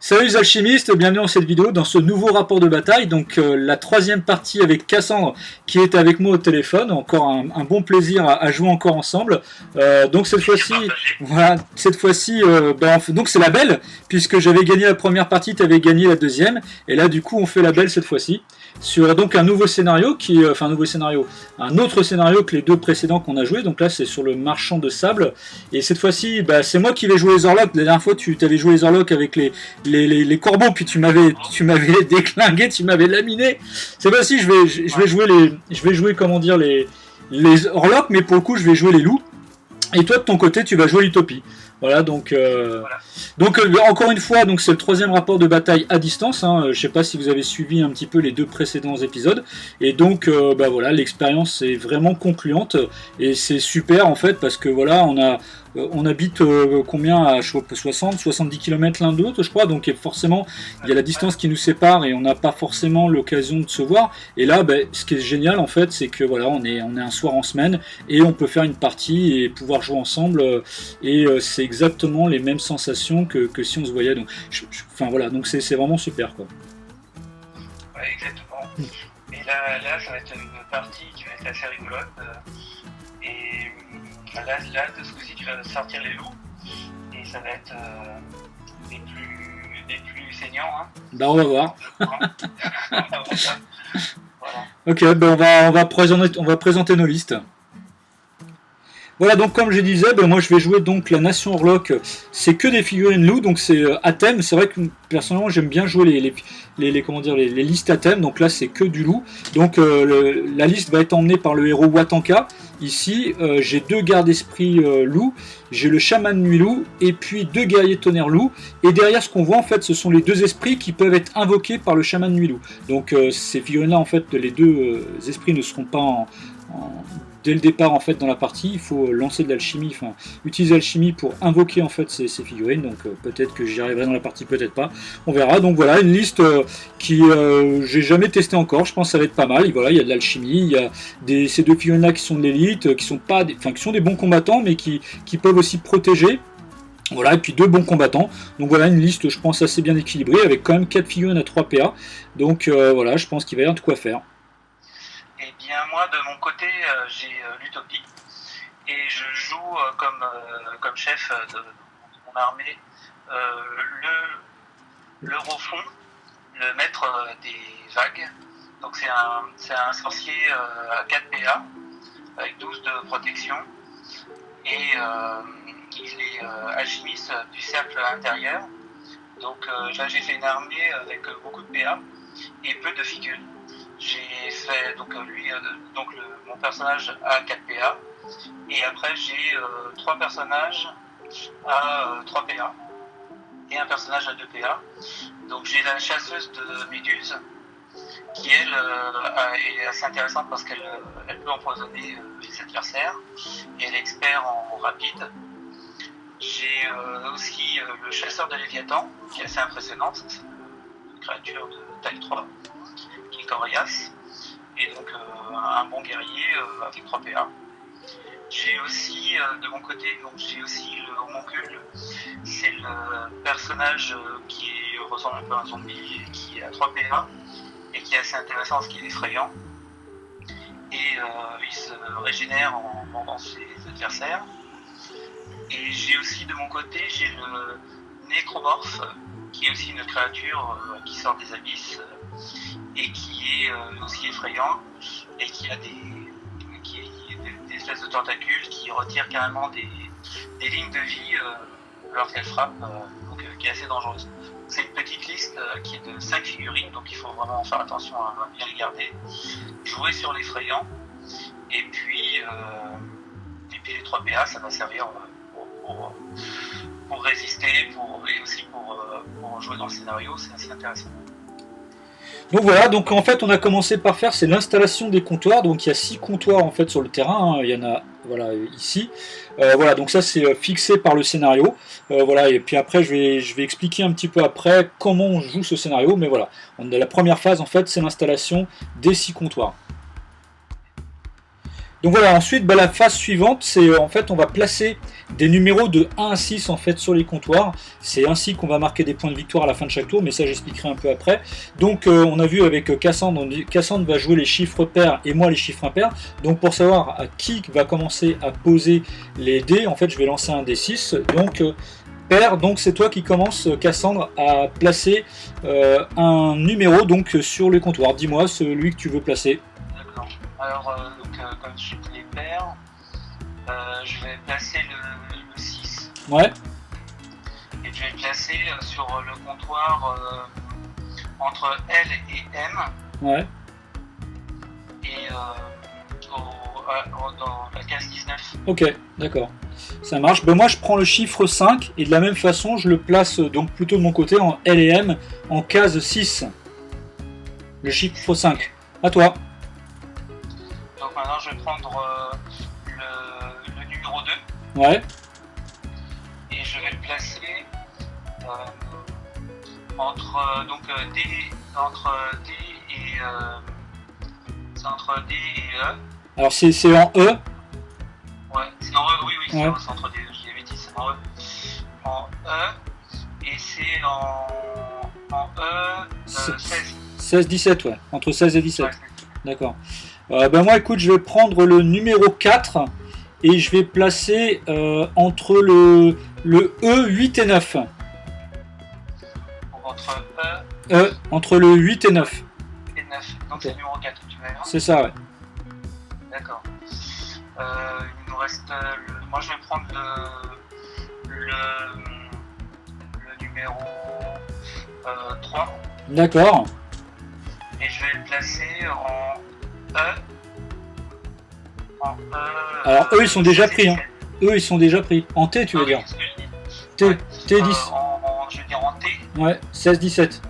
Salut les alchimistes, bienvenue dans cette vidéo, dans ce nouveau rapport de bataille. Donc la troisième partie avec Cassandre qui est avec moi au téléphone. Encore un bon plaisir à jouer encore ensemble. Donc cette fois-ci, voilà, donc c'est la belle, puisque j'avais gagné la première partie, tu avais gagné la deuxième. Et là du coup on fait la belle cette fois-ci. Sur donc un nouveau scénario, un autre scénario que les deux précédents qu'on a joué. Donc là c'est sur le marchand de sable. Et cette fois-ci, c'est moi qui vais jouer les Orlocks. La dernière fois tu avais joué les Orlocks avec les corbeaux, puis tu m'avais déclingué, tu m'avais laminé. Cette fois-ci je vais jouer comment dire les Orlocks, mais pour le coup je vais jouer les loups. Et toi de ton côté tu vas jouer l'utopie. Voilà, donc encore une fois, donc c'est le troisième rapport de bataille à distance. Je sais pas si vous avez suivi un petit peu les deux précédents épisodes. Et donc, voilà, l'expérience est vraiment concluante et c'est super en fait parce que voilà, on habite combien à 70 km l'un de l'autre, je crois. Donc forcément, il y a la distance qui nous sépare et on n'a pas forcément l'occasion de se voir. Et là, ce qui est génial en fait, c'est que voilà, on est un soir en semaine et on peut faire une partie et pouvoir jouer ensemble. Et c'est exactement les mêmes sensations que si on se voyait. Donc, voilà, donc c'est vraiment super quoi. Ouais, exactement. Et là, ça va être une partie qui va être assez rigolote. Et là, de ce coup-ci, tu vas sortir les loups. Et ça va être des plus saignants. On va voir. Voilà. Ok, on va présenter nos listes. Voilà, donc comme je disais, moi je vais jouer donc la Nation Orlock. C'est que des figurines loups, donc c'est à thème. C'est vrai que personnellement j'aime bien jouer les listes à thème. Donc là c'est que du loup. Donc la liste va être emmenée par le héros Watanka. Ici j'ai deux gardes d'esprit loups, j'ai le chaman nuit loup et puis deux guerriers tonnerre loup. Et derrière ce qu'on voit en fait, ce sont les deux esprits qui peuvent être invoqués par le chaman nuit loup. Donc ces figurines là en fait, les deux esprits ne seront pas dès le départ en fait dans la partie. Il faut lancer de l'alchimie, utiliser l'alchimie pour invoquer en fait ces figurines. Donc peut-être que j'y arriverai dans la partie, peut-être pas. On verra. Donc voilà, une liste qui j'ai jamais testé encore. Je pense que ça va être pas mal. Et voilà, il y a de l'alchimie, il y a ces deux figurines là qui sont de l'élite, qui sont des bons combattants, mais qui peuvent aussi protéger. Voilà, et puis deux bons combattants. Donc voilà, une liste je pense assez bien équilibrée avec quand même 4 figurines à 3 PA. Donc voilà, je pense qu'il va y avoir de quoi faire. Et bien moi de mon côté j'ai l'utopie et je joue comme chef de mon armée le Rofon, le maître des vagues. Donc c'est un sorcier à 4 PA avec 12 de protection et il est alchimiste du cercle intérieur. Donc là j'ai fait une armée avec beaucoup de PA et peu de figurines. J'ai fait mon personnage à 4 PA et après j'ai 3 personnages à 3 PA et un personnage à 2 PA. Donc j'ai la chasseuse de méduses qui elle est assez intéressante parce qu'elle peut empoisonner les adversaires et elle est expert en rapide. J'ai aussi le chasseur de Léviathan qui est assez impressionnante, c'est une créature de taille 3 qui est coriace et donc un bon guerrier avec 3 PA. J'ai aussi de mon côté j'ai aussi le homoncule, c'est le personnage qui ressemble un peu à un zombie et qui est à 3 PA et qui est assez intéressant parce qu'il est effrayant et il se régénère en mordant ses adversaires. Et j'ai aussi de mon côté j'ai le nécromorphe qui est aussi une créature qui sort des abysses et qui est aussi effrayant et qui a des espèces de tentacules qui retirent carrément des lignes de vie lorsqu'elle frappe, qui est assez dangereuse. C'est une petite liste qui est de 5 figurines, donc il faut vraiment faire attention à bien les garder. Jouer sur l'effrayant et puis les 3 PA ça va servir pour résister et aussi pour jouer dans le scénario, c'est assez intéressant. Donc voilà, donc en fait on a commencé par faire c'est l'installation des comptoirs. Donc il y a 6 comptoirs en fait sur le terrain, il y en a voilà ici. Voilà, donc ça c'est fixé par le scénario. Voilà, et puis après je vais expliquer un petit peu après comment on joue ce scénario, mais voilà, la première phase en fait c'est l'installation des 6 comptoirs. Donc voilà, ensuite la phase suivante, c'est en fait on va placer des numéros de 1 à 6 en fait sur les comptoirs. C'est ainsi qu'on va marquer des points de victoire à la fin de chaque tour, mais ça j'expliquerai un peu après. Donc on a vu avec Cassandre, Cassandre va jouer les chiffres pairs et moi les chiffres impairs. Donc pour savoir à qui va commencer à poser les dés, en fait je vais lancer un D6. Donc pair, donc c'est toi qui commences, Cassandre, à placer un numéro donc sur le comptoir. Dis-moi celui que tu veux placer. D'accord. Alors, comme je suis les paires, je vais placer le 6. Ouais. Et je vais le placer sur le comptoir entre L et M. Ouais. Et dans la case 19. Ok, d'accord. Ça marche. Ben moi je prends le chiffre 5 et de la même façon je le place donc plutôt de mon côté en L et M en case 6. Le chiffre 5. À toi. Donc maintenant je vais prendre le numéro 2. Ouais. Et je vais le placer entre D et entre D et E. Alors c'est en E. Ouais, c'est en E, oui, Ouais. c'est entre D, je l'avais dit, c'est en E. En E, et c'est en E 16. 16-17, ouais. Entre 16 et 17. Ouais. D'accord. Ben moi écoute, je vais prendre le numéro 4 et je vais placer entre le E 8 et 9. Entre Entre le 8 et 9. et 9. Donc c'est le numéro 4, tu m'as C'est ça, ouais. D'accord. Il nous reste. Moi je vais prendre le numéro 3. D'accord. Et je vais le placer en E. Alors eux ils sont déjà pris. Hein. Eux ils sont déjà pris. En T tu veux dire. T. Ouais. T10. Je veux dire en T. Ouais, 16-17.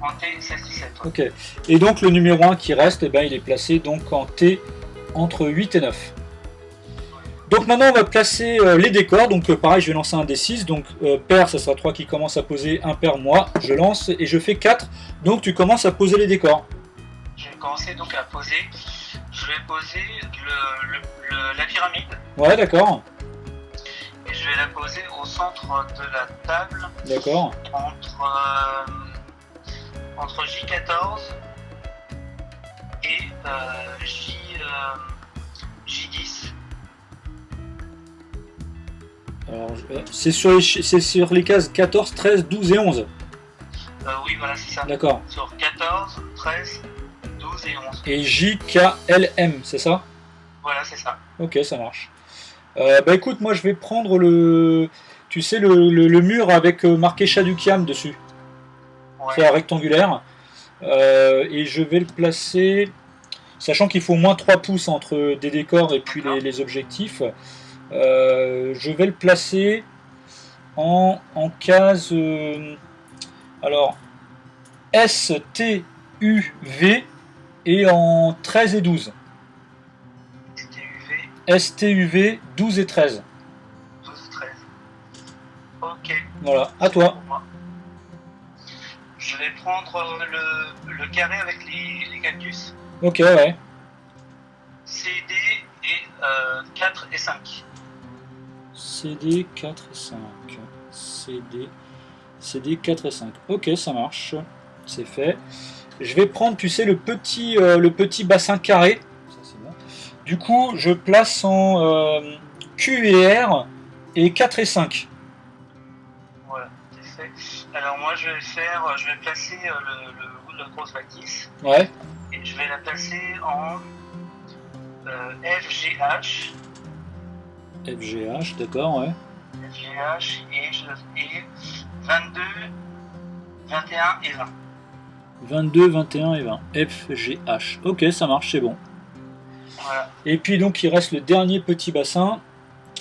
En T 16-17. Ouais. Ok. Et donc le numéro 1 qui reste, eh ben, il est placé donc en T entre 8 et 9. Donc maintenant on va placer les décors. Donc pareil je vais lancer un D6. Donc pair ça sera 3 qui commence à poser, un pair moi. Je lance et je fais 4. Donc tu commences à poser les décors. Je vais commencer donc à poser. Je vais poser la pyramide. Ouais d'accord. Et je vais la poser au centre de la table. D'accord. Entre J14 et J10. Alors c'est sur les cases 14, 13, 12 et 11. Oui voilà c'est ça. D'accord. Sur 14, 13, 12 et 11. Et JKLM, c'est ça? Voilà c'est ça. Ok, ça marche. Bah écoute, moi je vais prendre le mur avec marqué Shadukiam dessus. Ouais. C'est un rectangulaire. Et je vais le placer, sachant qu'il faut au moins 3 pouces entre des décors et puis les objectifs. Je vais le placer en case alors STUV et en 13 et 12. STUV 12 et 13. 12 et 13. Ok. Voilà, à toi. Je vais prendre le carré avec les cactus. Ok, ouais. CD et 4 et 5. CD 4 et 5. CD 4 et 5. Ok, ça marche. C'est fait. Je vais prendre, tu sais, le petit bassin carré. Ça, c'est bon. Du coup, je place en Q et R et 4 et 5. Voilà, c'est fait. Alors moi, je vais placer la grosse bâtisse. Ouais. Et je vais la placer en FGH. FGH, d'accord, ouais. FGH et 22, 21 et 20. 22, 21 et 20. FGH. Ok, ça marche, c'est bon. Voilà. Et puis donc il reste le dernier petit bassin.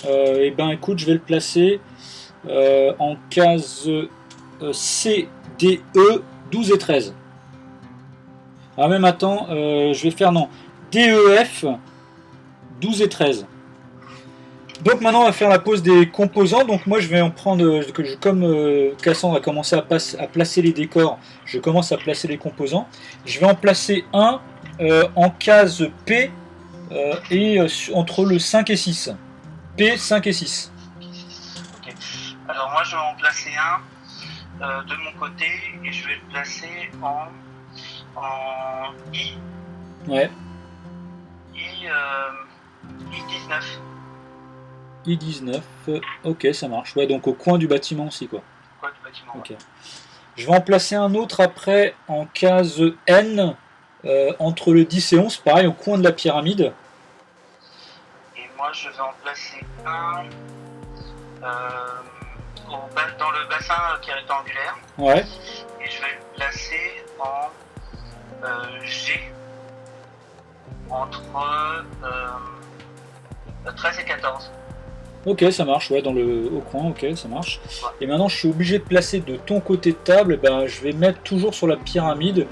Et ben écoute, je vais le placer en case CDE 12 et 13. Ah même attends, je vais faire non. DEF 12 et 13. Donc maintenant on va faire la pose des composants. Donc moi je vais en prendre, comme Cassandre a commencé à placer les décors, je commence à placer les composants. Je vais en placer un en case P et entre le 5 et 6. P, 5 et 6. Ok. Alors moi je vais en placer un de mon côté et je vais le placer en I. Ouais. I19. I19, ok, ça marche. Ouais, donc au coin du bâtiment aussi, quoi. Quoi du bâtiment. Ok. Je vais en placer un autre après en case N, entre le 10 et 11, pareil, au coin de la pyramide. Et moi je vais en placer un dans le bassin qui est rectangulaire. Ouais. Et je vais le placer en G entre 13 et 14. Ok, ça marche, ouais, au coin, ok, ça marche. Et maintenant, je suis obligé de placer de ton côté de table, ben, je vais mettre toujours sur la pyramide.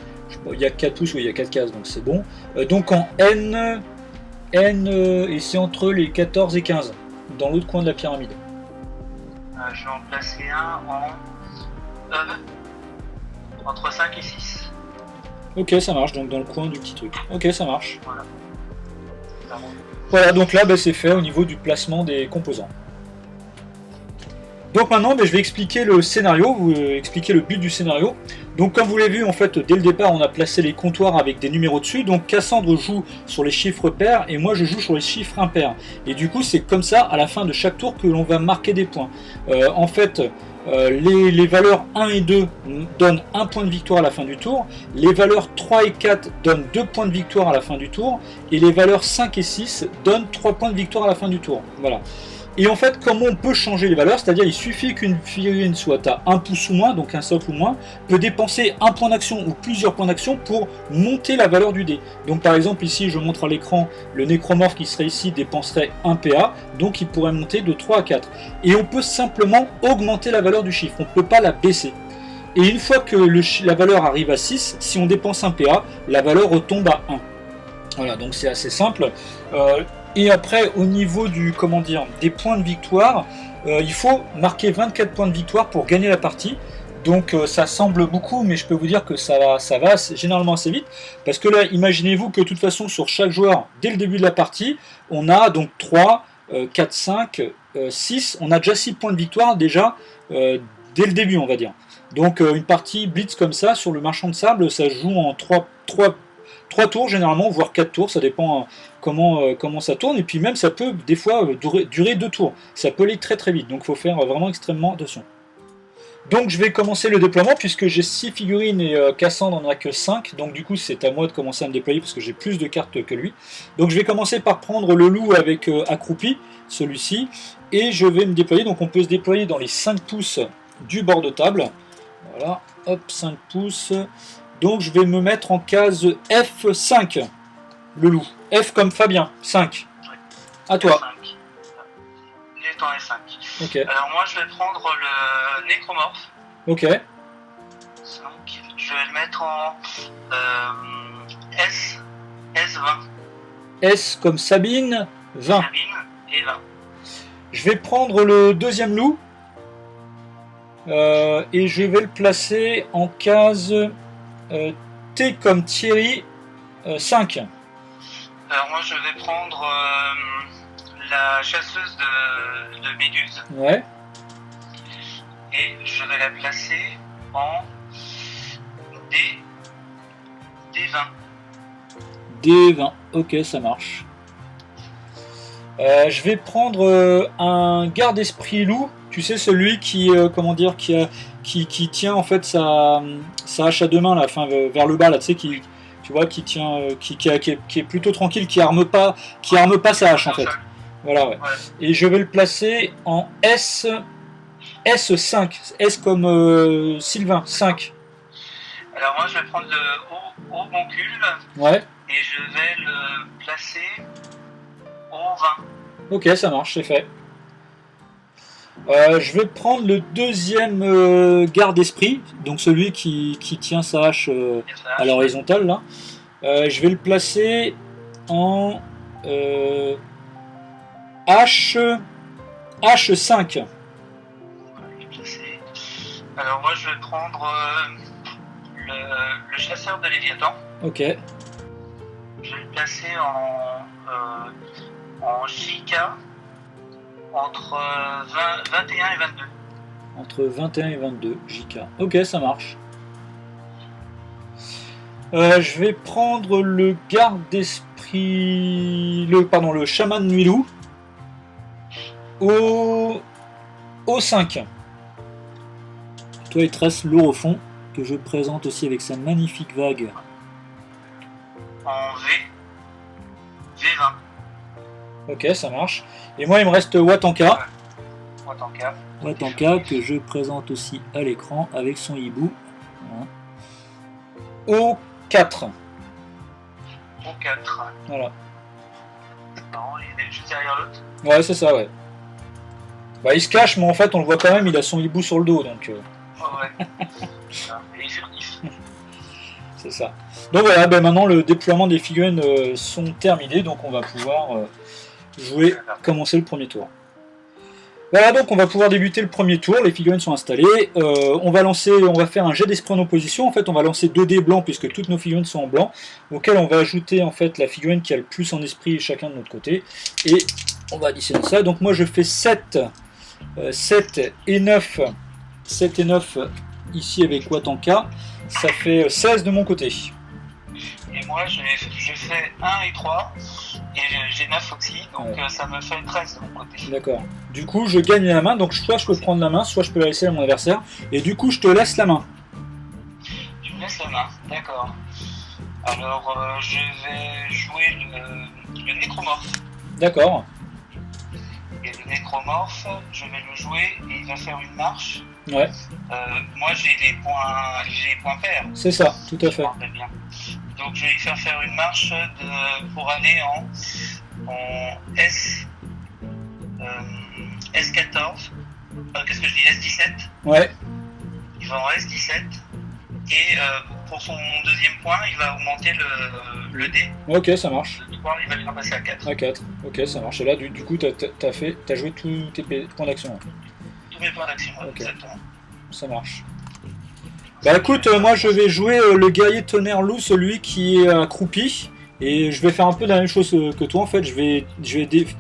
Il y a 4 pouces, oui, il y a 4 cases, donc c'est bon. Donc en N, et c'est entre les 14 et 15, dans l'autre coin de la pyramide. Je vais en placer un en E, entre 5 et 6. Ok, ça marche, donc dans le coin du petit truc. Ok, ça marche. Voilà. Voilà, donc là, ben, c'est fait au niveau du placement des composants. Donc maintenant, ben, je vais expliquer le scénario, vous expliquer le but du scénario. Donc comme vous l'avez vu, en fait, dès le départ, on a placé les comptoirs avec des numéros dessus. Donc Cassandre joue sur les chiffres pairs et moi je joue sur les chiffres impairs. Et du coup, c'est comme ça, à la fin de chaque tour, que l'on va marquer des points. En fait, les valeurs 1 et 2 donnent 1 point de victoire à la fin du tour. Les valeurs 3 et 4 donnent 2 points de victoire à la fin du tour. Et les valeurs 5 et 6 donnent 3 points de victoire à la fin du tour. Voilà. Et en fait, comment on peut changer les valeurs? C'est-à-dire, il suffit qu'une figurine soit à 1 pouce ou moins, donc un socle ou moins, peut dépenser un point d'action ou plusieurs points d'action pour monter la valeur du dé. Donc par exemple, ici, je montre à l'écran, le nécromorphe qui serait ici dépenserait 1 PA, donc il pourrait monter de 3 à 4. Et on peut simplement augmenter la valeur du chiffre, on ne peut pas la baisser. Et une fois que la valeur arrive à 6, si on dépense 1 PA, la valeur retombe à 1. Voilà, donc c'est assez simple. Et après, au niveau des points de victoire, il faut marquer 24 points de victoire pour gagner la partie. Donc ça semble beaucoup, mais je peux vous dire que ça va généralement assez vite. Parce que là, imaginez-vous que de toute façon, sur chaque joueur, dès le début de la partie, on a donc 3, 4, 5, 6. On a déjà 6 points de victoire déjà dès le début, on va dire. Donc une partie blitz comme ça, sur le marchand de sable, ça se joue en 3 tours généralement, voire 4 tours, ça dépend comment ça tourne, et puis même ça peut des fois durer 2 tours, ça peut aller très très vite, donc il faut faire vraiment extrêmement attention. Donc je vais commencer le déploiement, puisque j'ai 6 figurines et Cassandre n'en a que 5, donc du coup c'est à moi de commencer à me déployer, parce que j'ai plus de cartes que lui. Donc je vais commencer par prendre le loup avec accroupi, celui-ci, et je vais me déployer, donc on peut se déployer dans les 5 pouces du bord de table, voilà, hop, 5 pouces. Donc je vais me mettre en case F5, le loup. F comme Fabien, 5. À toi. F5. Il est en F5. Ok. Alors moi je vais prendre le nécromorphe. Ok. Donc je vais le mettre en S20. S comme Sabine, 20. Sabine et 20. Je vais prendre le deuxième loup. Et je vais le placer en case T comme Thierry, 5. Alors moi je vais prendre la chasseuse de méduses. Ouais. Et je vais la placer en D20. D20, ok, ça marche. Je vais prendre un garde-esprit loup, tu sais, celui qui tient en fait sa hache à deux mains, là, enfin, vers le bas, là, tu sais, qui tient, qui est plutôt tranquille, qui arme pas sa hache en fait. Voilà, ouais. Et je vais le placer en S5, S comme Sylvain, 5. Alors moi je vais prendre le haut boncule. Ouais. Et je vais le placer au 20. Ok, ça marche, c'est fait. Je vais prendre le deuxième garde-esprit, donc celui qui tient sa hache à l'horizontale là. Je vais le placer en H5. Alors moi je vais prendre le chasseur de Léviathan. Ok. Je vais le placer en en JK entre 21 et 22. Entre 21 et 22 JK. Ok, ça marche. Je vais prendre le garde d'esprit, le chaman Nuilou au 5. Toi, il te reste l'Orofond, que je présente aussi avec sa magnifique vague. En V20. Ok, ça marche. Et moi, il me reste Watanka. Watanka. Watanka, que je présente aussi à l'écran avec son hibou. Voilà. Au 4. Au 4. Voilà. Non, il est juste derrière l'autre. Ouais, c'est ça, ouais. Bah, il se cache, mais en fait, on le voit quand même, il a son hibou sur le dos, donc... Ouais. Il est furtif. C'est ça. Donc voilà, ben maintenant, le déploiement des figurines sont terminés, donc on va pouvoir commencer le premier tour. Voilà, donc on va pouvoir débuter le premier tour, les figurines sont installées, on va faire un jet d'esprit en opposition, en fait on va lancer 2 dés blancs puisque toutes nos figurines sont en blanc, auquel on va ajouter en fait la figurine qui a le plus en esprit chacun de notre côté, et on va additionner ça, donc moi je fais 7 et 9 ici avec Watanka, ça fait 16 de mon côté. Et moi je fais 1 et 3, et j'ai 9 aussi, donc ouais. Ça me fait 13 de mon côté. D'accord. Du coup, je gagne la main, donc soit je peux prendre la main, soit je peux la laisser à mon adversaire. Et du coup, je te laisse la main. Tu me laisses la main, d'accord. Alors, je vais jouer le nécromorphe. D'accord. Et le nécromorphe, je vais le jouer et il va faire une marche. Ouais. Moi, j'ai les points pairs. C'est ça, tout à fait. Bien. Donc, je vais lui faire une marche pour aller en S14. Qu'est-ce que je dis, S17. Ouais. Il va en S17. Et pour son deuxième point, il va augmenter le dé. Ok, ça marche. Le 3, il va le passer à 4. À 4. Ok, ça marche. Et là, du coup, t'as joué tous tes points d'action. Tous mes points d'action, okay. Exactement. Ça marche. Bah écoute, moi je vais jouer le guerrier tonnerre loup, celui qui est accroupi. Et je vais faire un peu la même chose que toi en fait. Je vais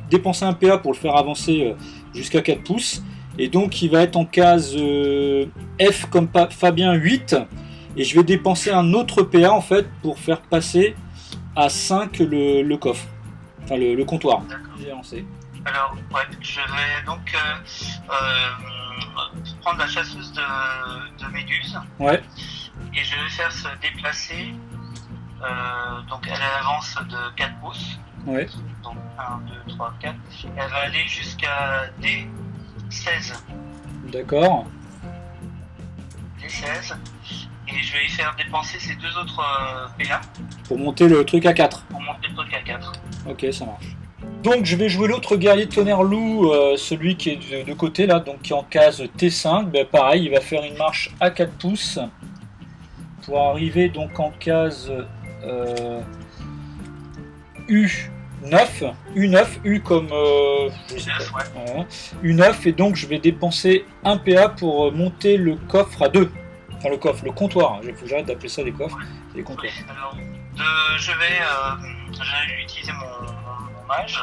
dépenser un PA pour le faire avancer jusqu'à 4 pouces. Et donc il va être en case F comme Fabien 8. Et je vais dépenser un autre PA en fait pour faire passer à 5 le coffre. Enfin le comptoir. J'ai lancé. Alors ouais, je vais donc prendre la chasseuse de méduses. Ouais. Et je vais faire se déplacer. Donc elle avance de 4 pouces. Ouais. Donc 1, 2, 3, 4. Elle va aller jusqu'à D16. D'accord. D16. Et je vais lui faire dépenser ces 2 autres PA. Pour monter le truc à 4. Pour monter le truc à 4. Ok, ça marche. Donc je vais jouer l'autre guerrier de tonnerre loup, celui qui est de côté là, donc qui est en case T5. Ben, pareil, il va faire une marche à 4 pouces pour arriver donc en case U9, U comme je sais pas, ouais. U9, et donc je vais dépenser un PA pour monter le coffre à 2. Enfin le comptoir, il faut que j'arrête d'appeler ça des coffres, c'est des comptoirs. Oui, alors, je vais utiliser mon mage,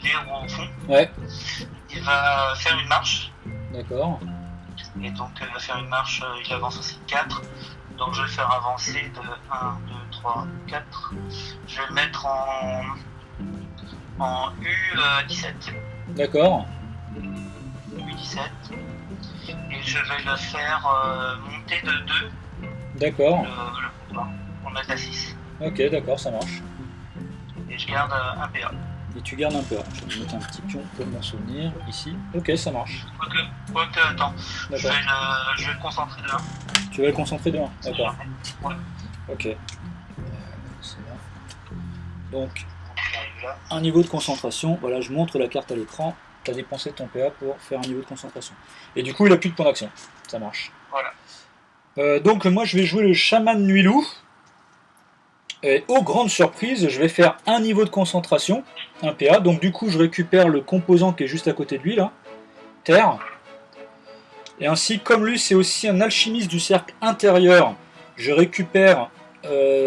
l'héros au fond. Ouais. Il va faire une marche. D'accord. Et donc il va faire une marche, il avance aussi de 4. Donc je vais le faire avancer de 1, 2, 3, 4. Je vais le mettre en U17. D'accord. U17. Et je vais le faire monter de 2. D'accord. On met à 6. Ok, d'accord, ça marche. Et je garde un PA. Et tu gardes un PA. Je vais mettre un petit pion pour m'en souvenir ici. Ok, ça marche. Quoique, attends. Je vais le concentrer de 1. Tu vas le concentrer de 1, d'accord. Ouais. Ok. C'est là. Donc, un niveau de concentration. Voilà, je montre la carte à l'écran. Tu as dépensé ton PA pour faire un niveau de concentration. Et du coup, il n'a plus de points d'action. Ça marche. Voilà. Donc, moi, je vais jouer le chaman Nuilou. Et aux grandes surprises, je vais faire un niveau de concentration, un PA. Donc, du coup, je récupère le composant qui est juste à côté de lui, là. Terre. Et ainsi, comme lui, c'est aussi un alchimiste du cercle intérieur, je récupère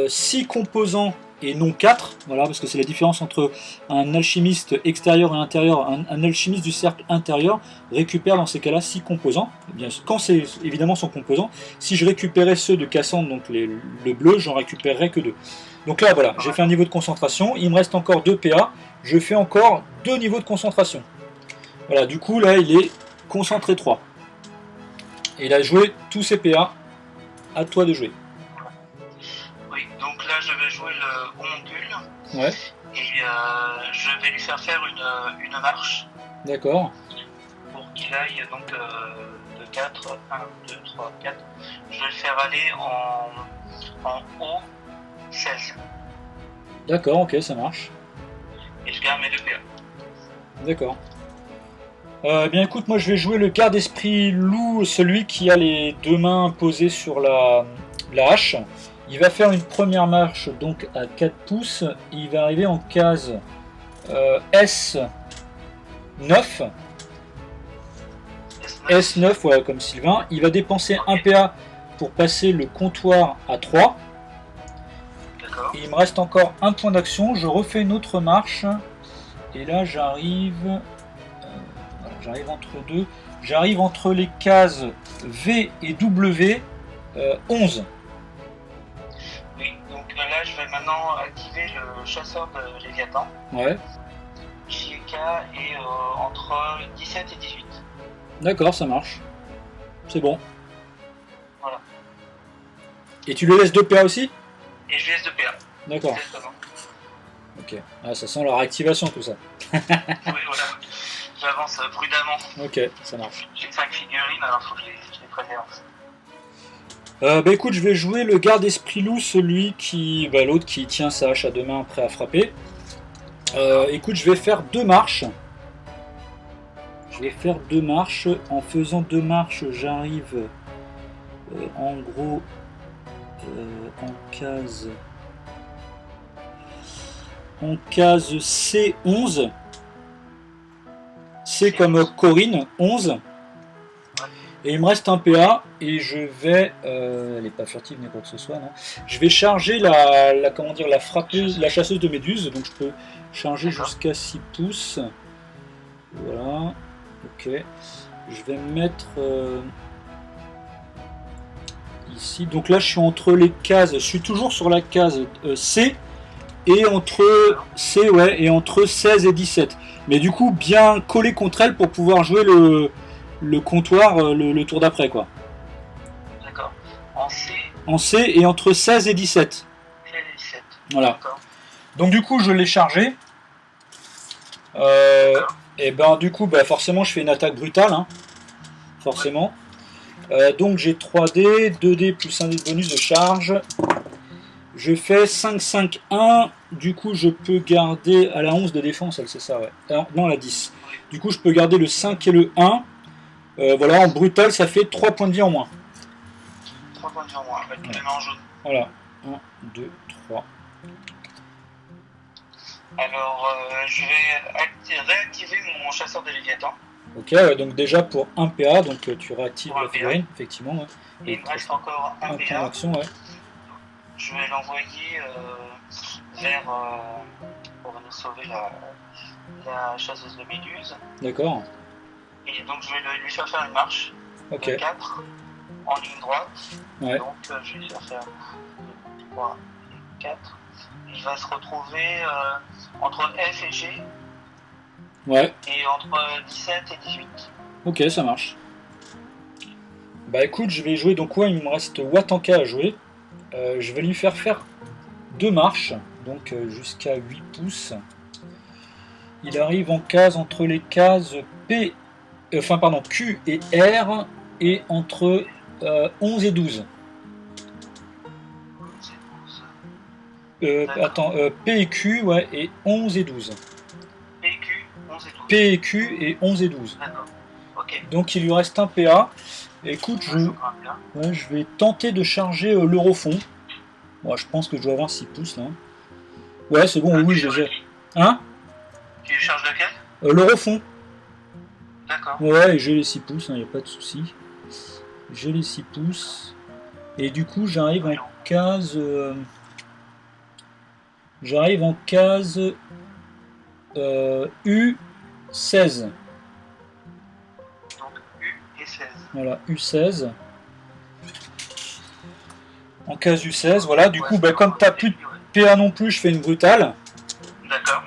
6 composants et non 4, voilà, parce que c'est la différence entre un alchimiste extérieur et intérieur. Un alchimiste du cercle intérieur récupère dans ces cas-là 6 composants. Eh bien, quand c'est évidemment son composant, si je récupérais ceux de Cassandre, donc le bleu, j'en récupérerais que 2. Donc là, voilà, j'ai fait un niveau de concentration, il me reste encore 2 PA, je fais encore 2 niveaux de concentration. Voilà, du coup, là, il est concentré 3. Et il a joué tous ses PA, à toi de jouer. Oui, donc là, je vais jouer le homoncule. Ouais. Et je vais lui faire une marche. D'accord. Pour qu'il aille donc de 4, 1, 2, 3, 4. Je vais le faire aller en haut 16. D'accord, ok, ça marche. Et je garde mes 2 PA. D'accord. Bien écoute, moi je vais jouer le garde-esprit loup, celui qui a les 2 mains posées sur la hache. Il va faire une première marche donc à 4 pouces. Il va arriver en case S9. S9, voilà, comme Sylvain. Il va dépenser un PA pour passer le comptoir à 3. D'accord. Et il me reste encore un point d'action. Je refais une autre marche. Et là j'arrive... j'arrive entre deux. J'arrive entre les cases V et W 11. Oui, donc là je vais maintenant activer le chasseur de Léviathan. Ouais. JK est entre 17 et 18. D'accord, ça marche. C'est bon. Voilà. Et tu le laisses 2 PA aussi? Et je laisse 2 PA. D'accord. Exactement. Ok. Ah, ça sent la réactivation tout ça. Oui, voilà. J'avance prudemment. Ok, ça marche. J'ai 5 figurines, alors il faut que je les préserve. Bah écoute, je vais jouer le garde-esprit loup, celui qui. Bah, l'autre qui tient sa hache à 2 mains prêt à frapper. Écoute, je vais faire 2 marches. Je vais faire 2 marches. En faisant 2 marches, j'arrive en gros en case C11. C comme Corinne, 11. Et il me reste un PA et je vais, elle n'est pas furtive ni quoi que ce soit, non. Je vais charger la frappeuse, la chasseuse de méduses, donc je peux charger jusqu'à 6 pouces. Voilà, ok. Je vais me mettre ici. Donc là, je suis entre les cases, je suis toujours sur la case C et entre C, ouais, et entre 16 et 17. Mais du coup, bien collé contre elle pour pouvoir jouer le comptoir le tour d'après, quoi. D'accord. En C. En C et entre 16 et 17. 16 et 17. Voilà. Donc du coup, je l'ai chargé. Et ben du coup, bah, forcément, je fais une attaque brutale, hein. Forcément. Donc j'ai 3D, 2D plus 1D de bonus de charge. Je fais 5, 5, 1. Du coup, je peux garder à la 11 de défense, elle, c'est ça, ouais. Alors, non, la 10. Du coup, je peux garder le 5 et le 1. Voilà, en brutal, ça fait 3 points de vie en moins. 3 points de vie en moins, avec les mains en jaune. Voilà. 1, 2, 3. Alors, je vais réactiver mon chasseur de Léviathan. Ok, ouais, donc déjà pour 1 PA, donc tu réactives la figurine, effectivement. Ouais. Et il me reste encore un PA. Point d'action, ouais. Je vais l'envoyer vers pour nous sauver la chasseuse de méduses. D'accord. Et donc je vais lui faire faire une marche de 4 en ligne droite. Ouais. Donc je vais lui faire 3 et 4. Il va se retrouver entre F et G. Ouais. Et entre 17 et 18. Ok, ça marche. Bah écoute, je vais jouer, donc ouais, il me reste Watanka à jouer. Je vais lui faire 2 marches, donc jusqu'à 8 pouces. Il arrive en case entre les cases Q et R, et entre 11 et 12. P et Q, ouais, et 11 et 12. P et Q, 11 et 12. P et Q et 11 et 12. D'accord. Ok. Donc il lui reste un PA. Écoute, je vais tenter de charger l'Eurofond. Bon, je pense que je dois avoir 6 pouces là. Ouais, c'est bon, oui, je les ai. Hein? Tu charges lequel? L'Eurofond. D'accord. Ouais, j'ai les 6 pouces, il n'y a pas de souci. J'ai les 6 pouces. Et du coup, j'arrive en case. J'arrive en case U16. Donc U et 16. Voilà, U16. En case U16, voilà. Du coup, bah, comme tu n'as plus de PA non plus, je fais une brutale. D'accord.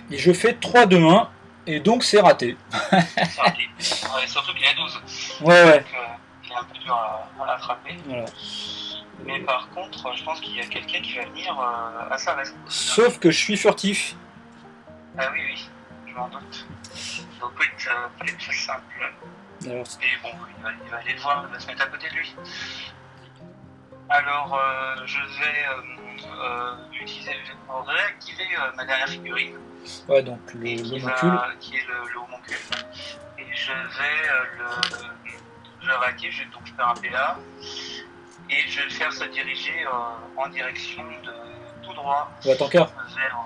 Et je fais 3 de 1. Et donc, c'est raté. C'est raté. Ouais, surtout qu'il a 12. Ouais, ouais. Donc, il est un peu dur à frapper. Voilà. Mais par contre, je pense qu'il y a quelqu'un qui va venir à sa raison. Sauf que je suis furtif. Ah oui, oui, je m'en doute. Donc oui, ça va pas être simple. Alors, Mais bon, il va aller le voir, il va se mettre à côté de lui. Alors, je vais réactiver ma dernière figurine. ouais, donc l'homoncule. Qui est le homoncule. Et je vais je réactive, donc je perds un PA. Et je vais le faire se diriger en direction de tout droit Watanka. vers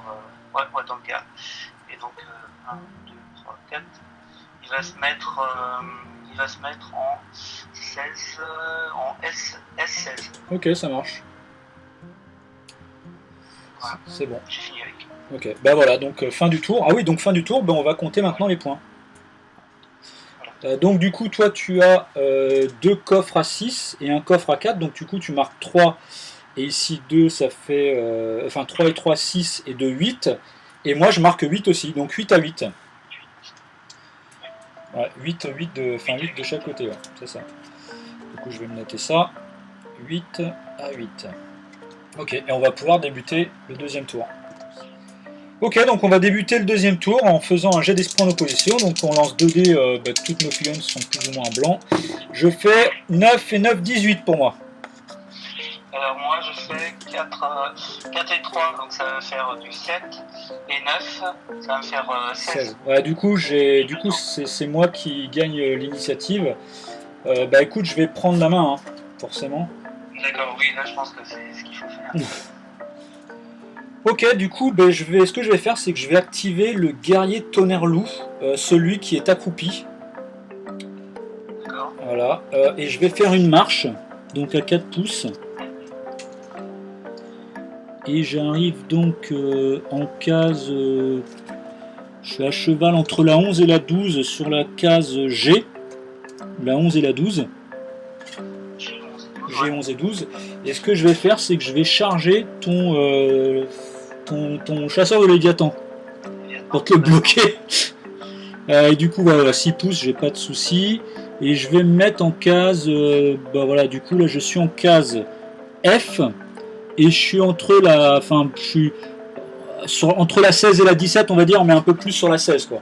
Watanka. Et donc 1, 2, 3, 4. Il va se mettre en 16, en S16. Ok, ça marche. Voilà. C'est bon. J'ai fini avec. Ok, bah voilà, donc fin du tour. Ah oui, donc fin du tour, bah, on va compter maintenant les points. Donc du coup, toi tu as 2 coffres à 6 et un coffre à 4, donc du coup tu marques 3, et ici 2, ça fait... enfin 3 et 3, 6, et 2, 8. Et moi je marque 8 aussi, donc 8 à 8. Ouais, 8 de chaque côté, ouais, c'est ça. Du coup je vais me noter ça. 8 à 8. Ok, et on va pouvoir débuter le deuxième tour. Ok, donc on va débuter le deuxième tour en faisant un jet d'esprit en opposition. Donc on lance 2 dés, toutes nos figurines sont plus ou moins blancs. Je fais 9 et 9, 18 pour moi. Alors moi je fais 4 et 3, donc ça va faire du 7, et 9, ça va me faire 16. Ouais, du coup c'est moi qui gagne l'initiative. Bah écoute, je vais prendre la main, hein, forcément. D'accord, oui, là je pense que c'est ce qu'il faut faire. Ok, du coup, ben, ce que je vais faire, c'est que je vais activer le guerrier tonnerre loup, celui qui est accroupi. D'accord. Voilà, et je vais faire une marche, donc à 4 pouces. Et j'arrive donc en case... je suis à cheval entre la 11 et la 12 sur la case G. La 11 et la 12. G11 et 12. Et ce que je vais faire, c'est que je vais charger ton chasseur de Léviathan pour te le bloquer. Et du coup, voilà, 6 pouces, j'ai pas de soucis. Et je vais me mettre en case... bah voilà, du coup, là, je suis en case F. Et je suis entre la... Enfin, je suis entre la 16 et la 17, on va dire, mais un peu plus sur la 16, quoi.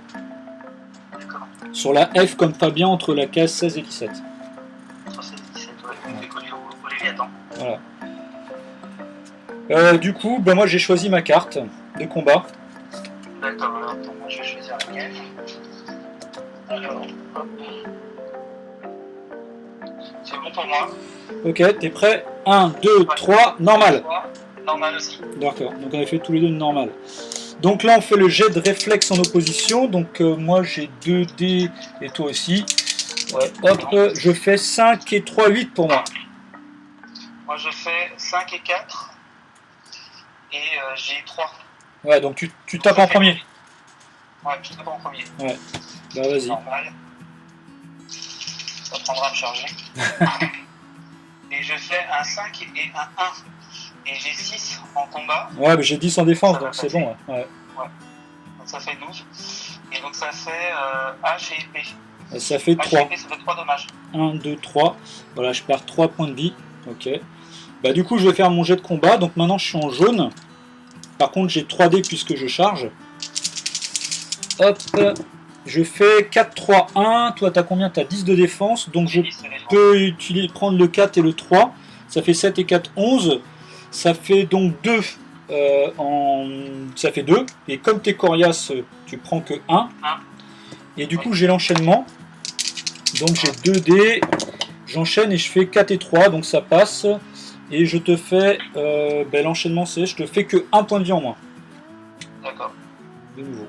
Sur la F comme Fabien, entre la case 16 et 17. Entre 16 et 17, ouais. On fait connu au Léviathan. Voilà. Du coup, ben moi j'ai choisi ma carte de combat. D'accord, alors moi je vais choisir laquelle. Alors, hop. C'est bon pour moi. Ok, t'es prêt? 1, 2, 3, normal. Normal aussi. D'accord, donc on a fait tous les deux de normal. Donc là on fait le jet de réflexe en opposition. Donc moi j'ai 2 dés et toi aussi. Hop, je fais 5 et 3, 8 pour moi. Moi je fais 5 et 4. Et j'ai 3. Ouais, donc tu tapes en premier. Ouais, je tape en premier. Ouais, bah vas-y. Normal. Ça prendra à me charger. Et je fais un 5 et un 1. Et j'ai 6 en combat. Ouais, mais j'ai 10 en défense, donc c'est bon. Ouais. Donc ça fait 12. Et donc ça fait H et épée. Et ça fait 3. H et épée, ça fait 3 dommages. 1, 2, 3. Voilà, je perds 3 points de vie. Ok. Bah du coup, je vais faire mon jet de combat. Donc maintenant, je suis en jaune. Par contre, j'ai 3 dés puisque je charge. Hop. Je fais 4, 3, 1. Toi, t'as combien? T'as 10 de défense. Donc je peux prendre le 4 et le 3. Ça fait 7 et 4, 11. Ça fait donc 2. Ça fait 2. Et comme t'es coriace, tu prends que 1. Et du coup, j'ai l'enchaînement. Donc j'ai 2 dés. J'enchaîne et je fais 4 et 3. Donc ça passe. Et je te fais... l'enchaînement, c'est... Je te fais que 1 point de vie en moins. D'accord. De nouveau.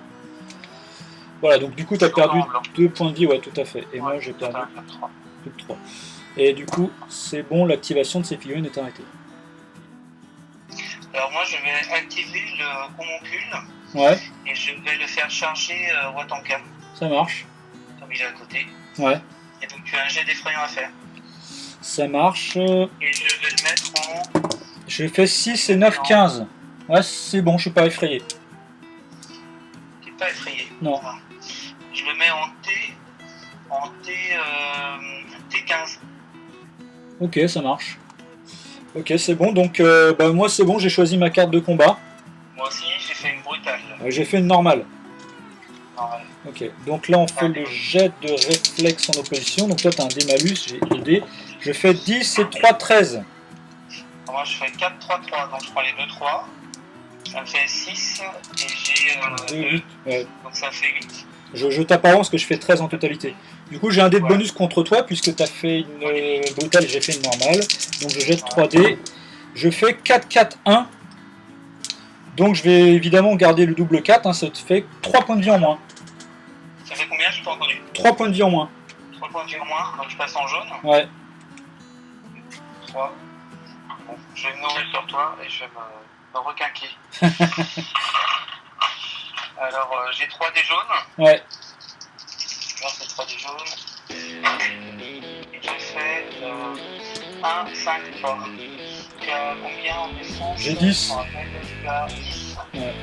Voilà, donc du coup, tu as perdu 2 points de vie. Ouais, tout à fait. Et moi, j'ai perdu plus de 3. Et du coup, c'est bon, l'activation de ces figurines est arrêtée. Alors moi je vais activer le homoncule Ouais, et je vais le faire charger Watanka, ça marche. comme il est à côté. Ouais, Et donc tu as un jet d'effrayant à faire. ça marche. Et je vais le mettre en... Je fais 6 et 9, 15. Ouais, c'est bon, je suis pas effrayé. T'es pas effrayé. Non. Je le mets en T15. Ok, ça marche. Ok, c'est bon. Donc, bah, moi, c'est bon, j'ai choisi ma carte de combat. Moi aussi, j'ai fait une brutale. J'ai fait une normale. Normal. Ok, donc là, on fait le jet de réflexe en opposition. Donc, toi, tu as un dé malus, j'ai le dé. Je fais 10 et 3, 13. Alors moi, je fais 4, 3, 3. Donc, je prends les 2, 3. Ça me fait 6 et j'ai 2. 8. Ouais. Donc, ça fait 8. Je tape avant parce que je fais 13 en totalité. Du coup, j'ai un dé de bonus contre toi puisque tu as fait une brutale et j'ai fait une normale. Donc, je jette 3 dés. Je fais 4, 4, 1. Donc, je vais évidemment garder le double 4. Hein, ça te fait 3 points de vie en moins. Ça fait combien? Je t'ai pas entendu. 3 points de vie en moins. 3 points de vie en moins. Donc, je passe en jaune. Ouais. 3. Bon, je vais me nourrir sur toi et je vais me requinquer. Alors, j'ai 3 dés jaunes. Ouais. Je lance les 3 dés jaunes. Et je fais 1, 5, 3. Tu as combien en défense? J'ai 10. Je me rappelle, tu as 10. Ouais.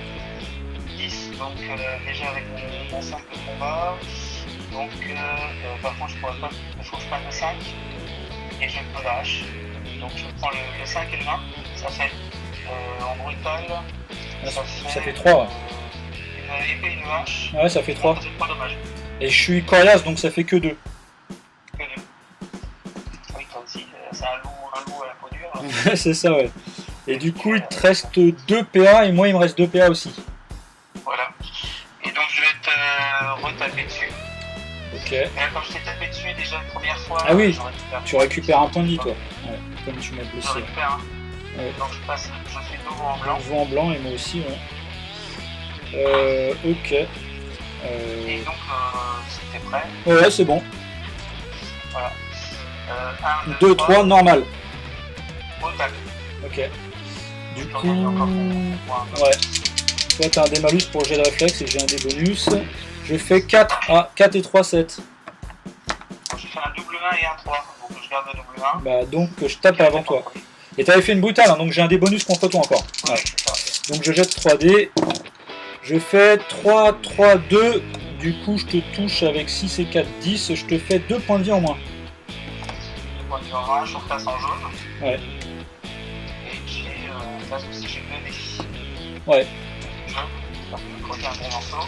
10, donc déjà avec mon 5 de combat. Donc, par contre, je pourrais pas. Il faut que je prenne le 5. Et je me lâche. Donc, je prends le 5 et le 20. Ça fait en brutal. Ça fait 3. Ouais. Une épée et une hache. Ouais, ça fait 3. C'est pas dommage. Et je suis coriace, donc ça fait que 2. Que 2. Oui, toi aussi, c'est un loup à la peau dure. C'est ça, ouais. Et du coup, il te reste 2 PA et moi, il me reste 2 PA aussi. Voilà. Et donc, je vais te retaper dessus. Ok. Et là, quand je t'ai tapé dessus déjà la première fois, Ah oui, tu tu récupères un point de vie, toi. Ouais, comme tu m'as Je blessé. récupère un. Ouais. Donc, je fais de nouveau en blanc. Je vois en blanc et moi aussi, ouais. Ok. Et donc, c'était prêt. Ouais, c'est bon. Voilà. 1, 2, 3, normal. Au tac. Ok. Du J'en coup, ai encore pour ouais. Toi, t'as un dé malus pour le jet de réflexe et j'ai un dé bonus. Je fais 4. Ah, 4 et 3, 7. J'ai fait un double 1 et un 3. Donc, je garde le double 1. Bah, donc, je tape avant toi. Et t'avais fait une brutale, hein, donc j'ai un dé bonus contre toi encore. Ouais. Donc, je jette 3 dés. Je fais 3, 3, 2. Du coup, je te touche avec 6 et 4, 10. Je te fais 2 points de vie en moins. 2 points de vie en moins, je repasse en jaune. Ouais. Et j'ai là aussi, j'ai 2 dés. Ouais. Je vais croquer un bon morceau.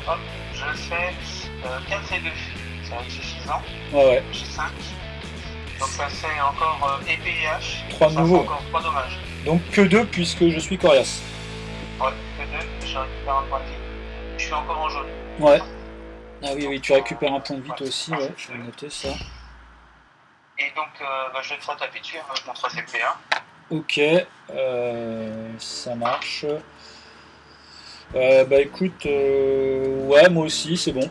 Hop, je fais 4 et 2. Ça va être suffisant. Ouais. J'ai 5. Donc ça fait encore épée et hache. 3 ça nouveaux. fait encore 3 dommages. Donc que 2 puisque je suis coriace. Ouais, que 2, je récupère un point de vie. Je suis encore en jaune. Ouais. Ah oui, oui, tu récupères un point de vie toi aussi, ouais, je vais noter ça. Et donc, je vais te retaper dessus avec mon 3ème PA. Ok, ça marche. Bah écoute, ouais, moi aussi, c'est bon.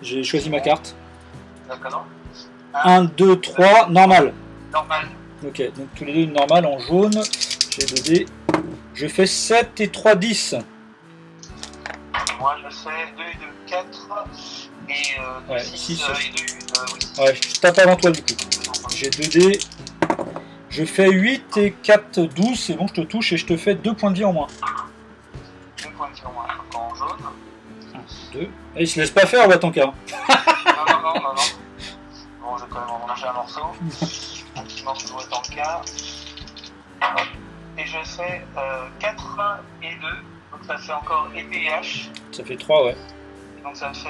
J'ai choisi ma carte. D'accord. 1, 2, 3, normal. Normal. Ok, donc tous les deux normal en jaune. J'ai 2 dés. Je fais 7 et 3, 10. Moi, je fais 2 et 2, 4. Et 2, Ouais, 6 6. et 2, 8. Oui. Ouais, je tape avant toi du coup. J'ai 2 dés. Je fais 8 et 4, 12. C'est bon, je te touche et je te fais 2 points de vie en moins. 2 points de vie en moins. Encore en jaune. 1, 2. Et il se laisse pas faire, Watanka. Non. Bon, je vais quand même en manger un morceau. Un petit morceau de Watanka. Et je fais 4 et 2. Donc ça fait encore épée et hache. Ça fait 3, ouais. Donc ça fait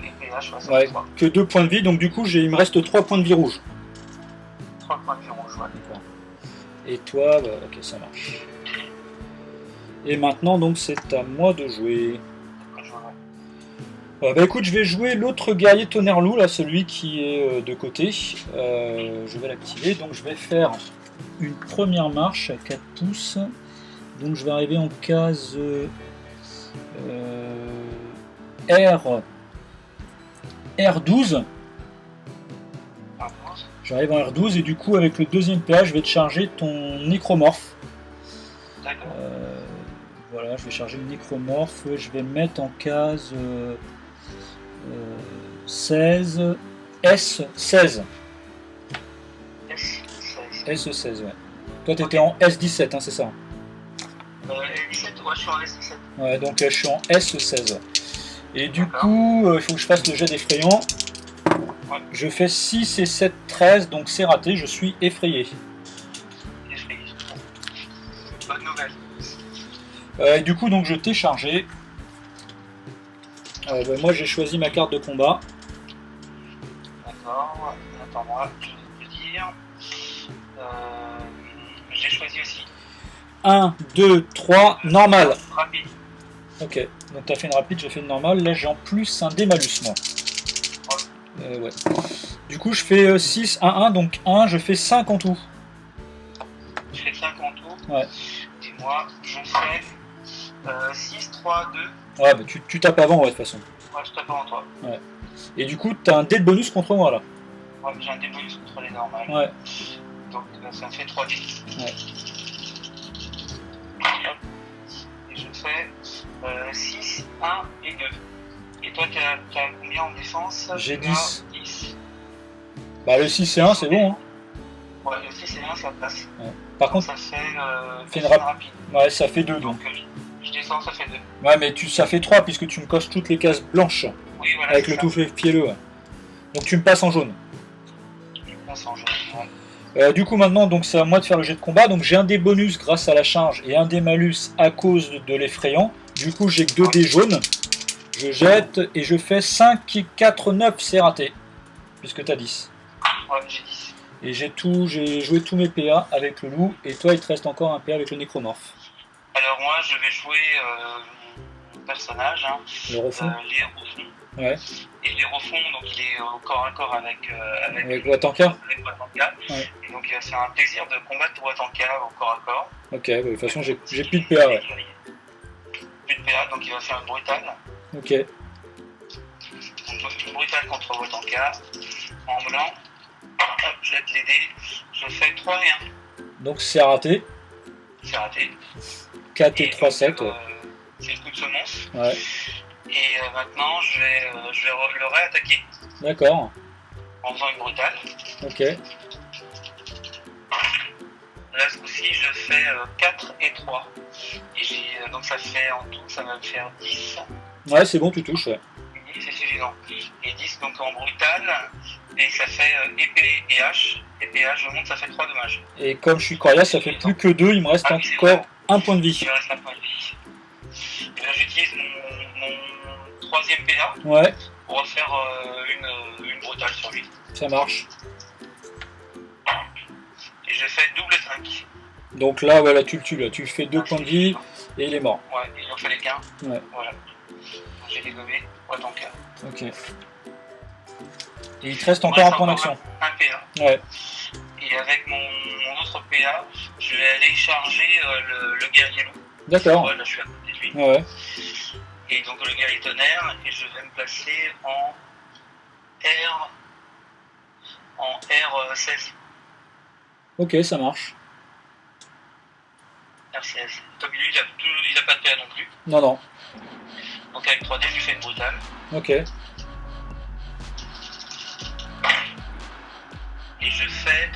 épée et hache. Ça Ouais, fait 3. que 2 points de vie, donc du coup il me reste 3 points de vie rouges. 3 points de vie rouge, ouais. D'accord. Et toi, bah, ok, ça marche. Et maintenant, donc, c'est à moi de jouer. Bah écoute, je vais jouer l'autre guerrier tonnerre loup, là, celui qui est de côté. Je vais l'activer, donc je vais faire une première marche à 4 pouces. Donc je vais arriver en case R12. J'arrive en R12 et du coup avec le deuxième PA je vais te charger ton nécromorphe. D'accord. Voilà, je vais charger le nécromorphe. Je vais mettre en case 16. S16. S16. S16, ouais. Toi, tu étais en S17, hein, c'est ça? S17, ouais, je suis en S17. Ouais, donc je suis en S16. Et du D'accord. coup, il faut que je fasse le jet d'effrayant. Ouais. Je fais 6 et 7, 13, donc c'est raté, je suis effrayé. Effrayé. Bonne nouvelle. Et du coup, donc je t'ai chargé. Moi, j'ai choisi ma carte de combat. D'accord. Attends-moi, je vais te le dire. J'ai choisi aussi. 1, 2, 3, normal. Rapide. Ok, donc tu as fait une rapide, j'ai fait une normale. Là, j'ai en plus un démalus, moi. Ouais. Du coup, je fais 6, 1, 1, donc 1, je fais 5 en tout. Je fais 5 en tout. Ouais. Et moi, je fais 6, 3, 2. Ouais, bah tu tapes avant, ouais, de toute façon. Ouais, je tape en toi. Ouais. Et du coup, tu as un dé de bonus contre moi, là. Ouais, j'ai un dé bonus contre les normales. Ouais. Donc, ça me fait 3 dés. Ouais. Et je fais 6, 1 et 2. Et toi, tu as combien en défense? J'ai Tu as 10. 10. Bah, le 6 et 1, c'est bon, hein. Ouais, le 6 et 1, ça passe. Ouais. Par contre, ça fait fais une rapide. Ouais, ça fait 2, donc. Donc, je descends, ça fait 2. Ouais, mais ça fait 3, puisque tu me coches toutes les cases blanches. Oui, voilà. Avec le tout fielleux, ouais. Donc tu me passes en jaune. Je passe en jaune, ouais. Du coup, maintenant, donc c'est à moi de faire le jet de combat. Donc j'ai un dé bonus grâce à la charge et un dé malus à cause de l'effrayant. Du coup, j'ai que 2 dés jaunes. Je jette et je fais 5, 4, 9, c'est raté. Puisque tu as 10. Ouais, j'ai 10. Et j'ai joué tous mes PA avec le loup. Et toi, il te reste encore un PA avec le nécromorphe. Alors moi, je vais jouer mon personnage, hein, Le refond. Léofond. Ouais. Et Léofond, donc il est au corps à corps avec Watanka. avec Watanka. Ouais. Et donc c'est un plaisir de combattre Watanka au corps à corps. Ok, bah, de toute façon, j'ai plus de PA, ouais. Plus de PA, donc il va faire une brutale. Ok. Donc une brutale contre Watanka. En blanc. Hop, je jette les dés. Je fais 3 et 1. Donc c'est raté. C'est raté. 4 et 3, 7. Ouais. C'est le coup de semonce. Ouais. Et maintenant, je vais le réattaquer D'accord. en faisant une brutale. Ok. Là, ce coup-ci, je fais 4 et 3. Et donc ça fait en tout, ça va me faire 10. Ouais, c'est bon, tu touches, ouais. 10, c'est suffisant. Et 10 donc en brutale. Et ça fait épée et hache. Épée et hache, je monte, ça fait 3 dommages. Et comme je suis coriace, ça fait plus que 2, il me reste encore un point de vie. Il me reste un point de vie. Et là, j'utilise mon troisième PA Ouais, pour refaire une brutale sur lui. ça marche. Et je fais double 5. Donc là, voilà, tu le tues, là. Tu fais 2 points de vie et il est mort. Ouais, et il en fait les gains. Ouais. Voilà. J'ai dégommé Watanka. Ok. Et il te reste encore un point d'action. Un PA. Ouais. Et avec mon autre PA, je vais aller charger le guerrier loup. D'accord. Ouais, là, je suis à côté de lui. Ouais. Et donc le guerrier tonnerre, et je vais me placer en R16. Ok, ça marche. R16. Comme lui, il a pas de PA non plus. Non, non. Donc avec 3D, je lui fais une brutale. Ok. Et je fais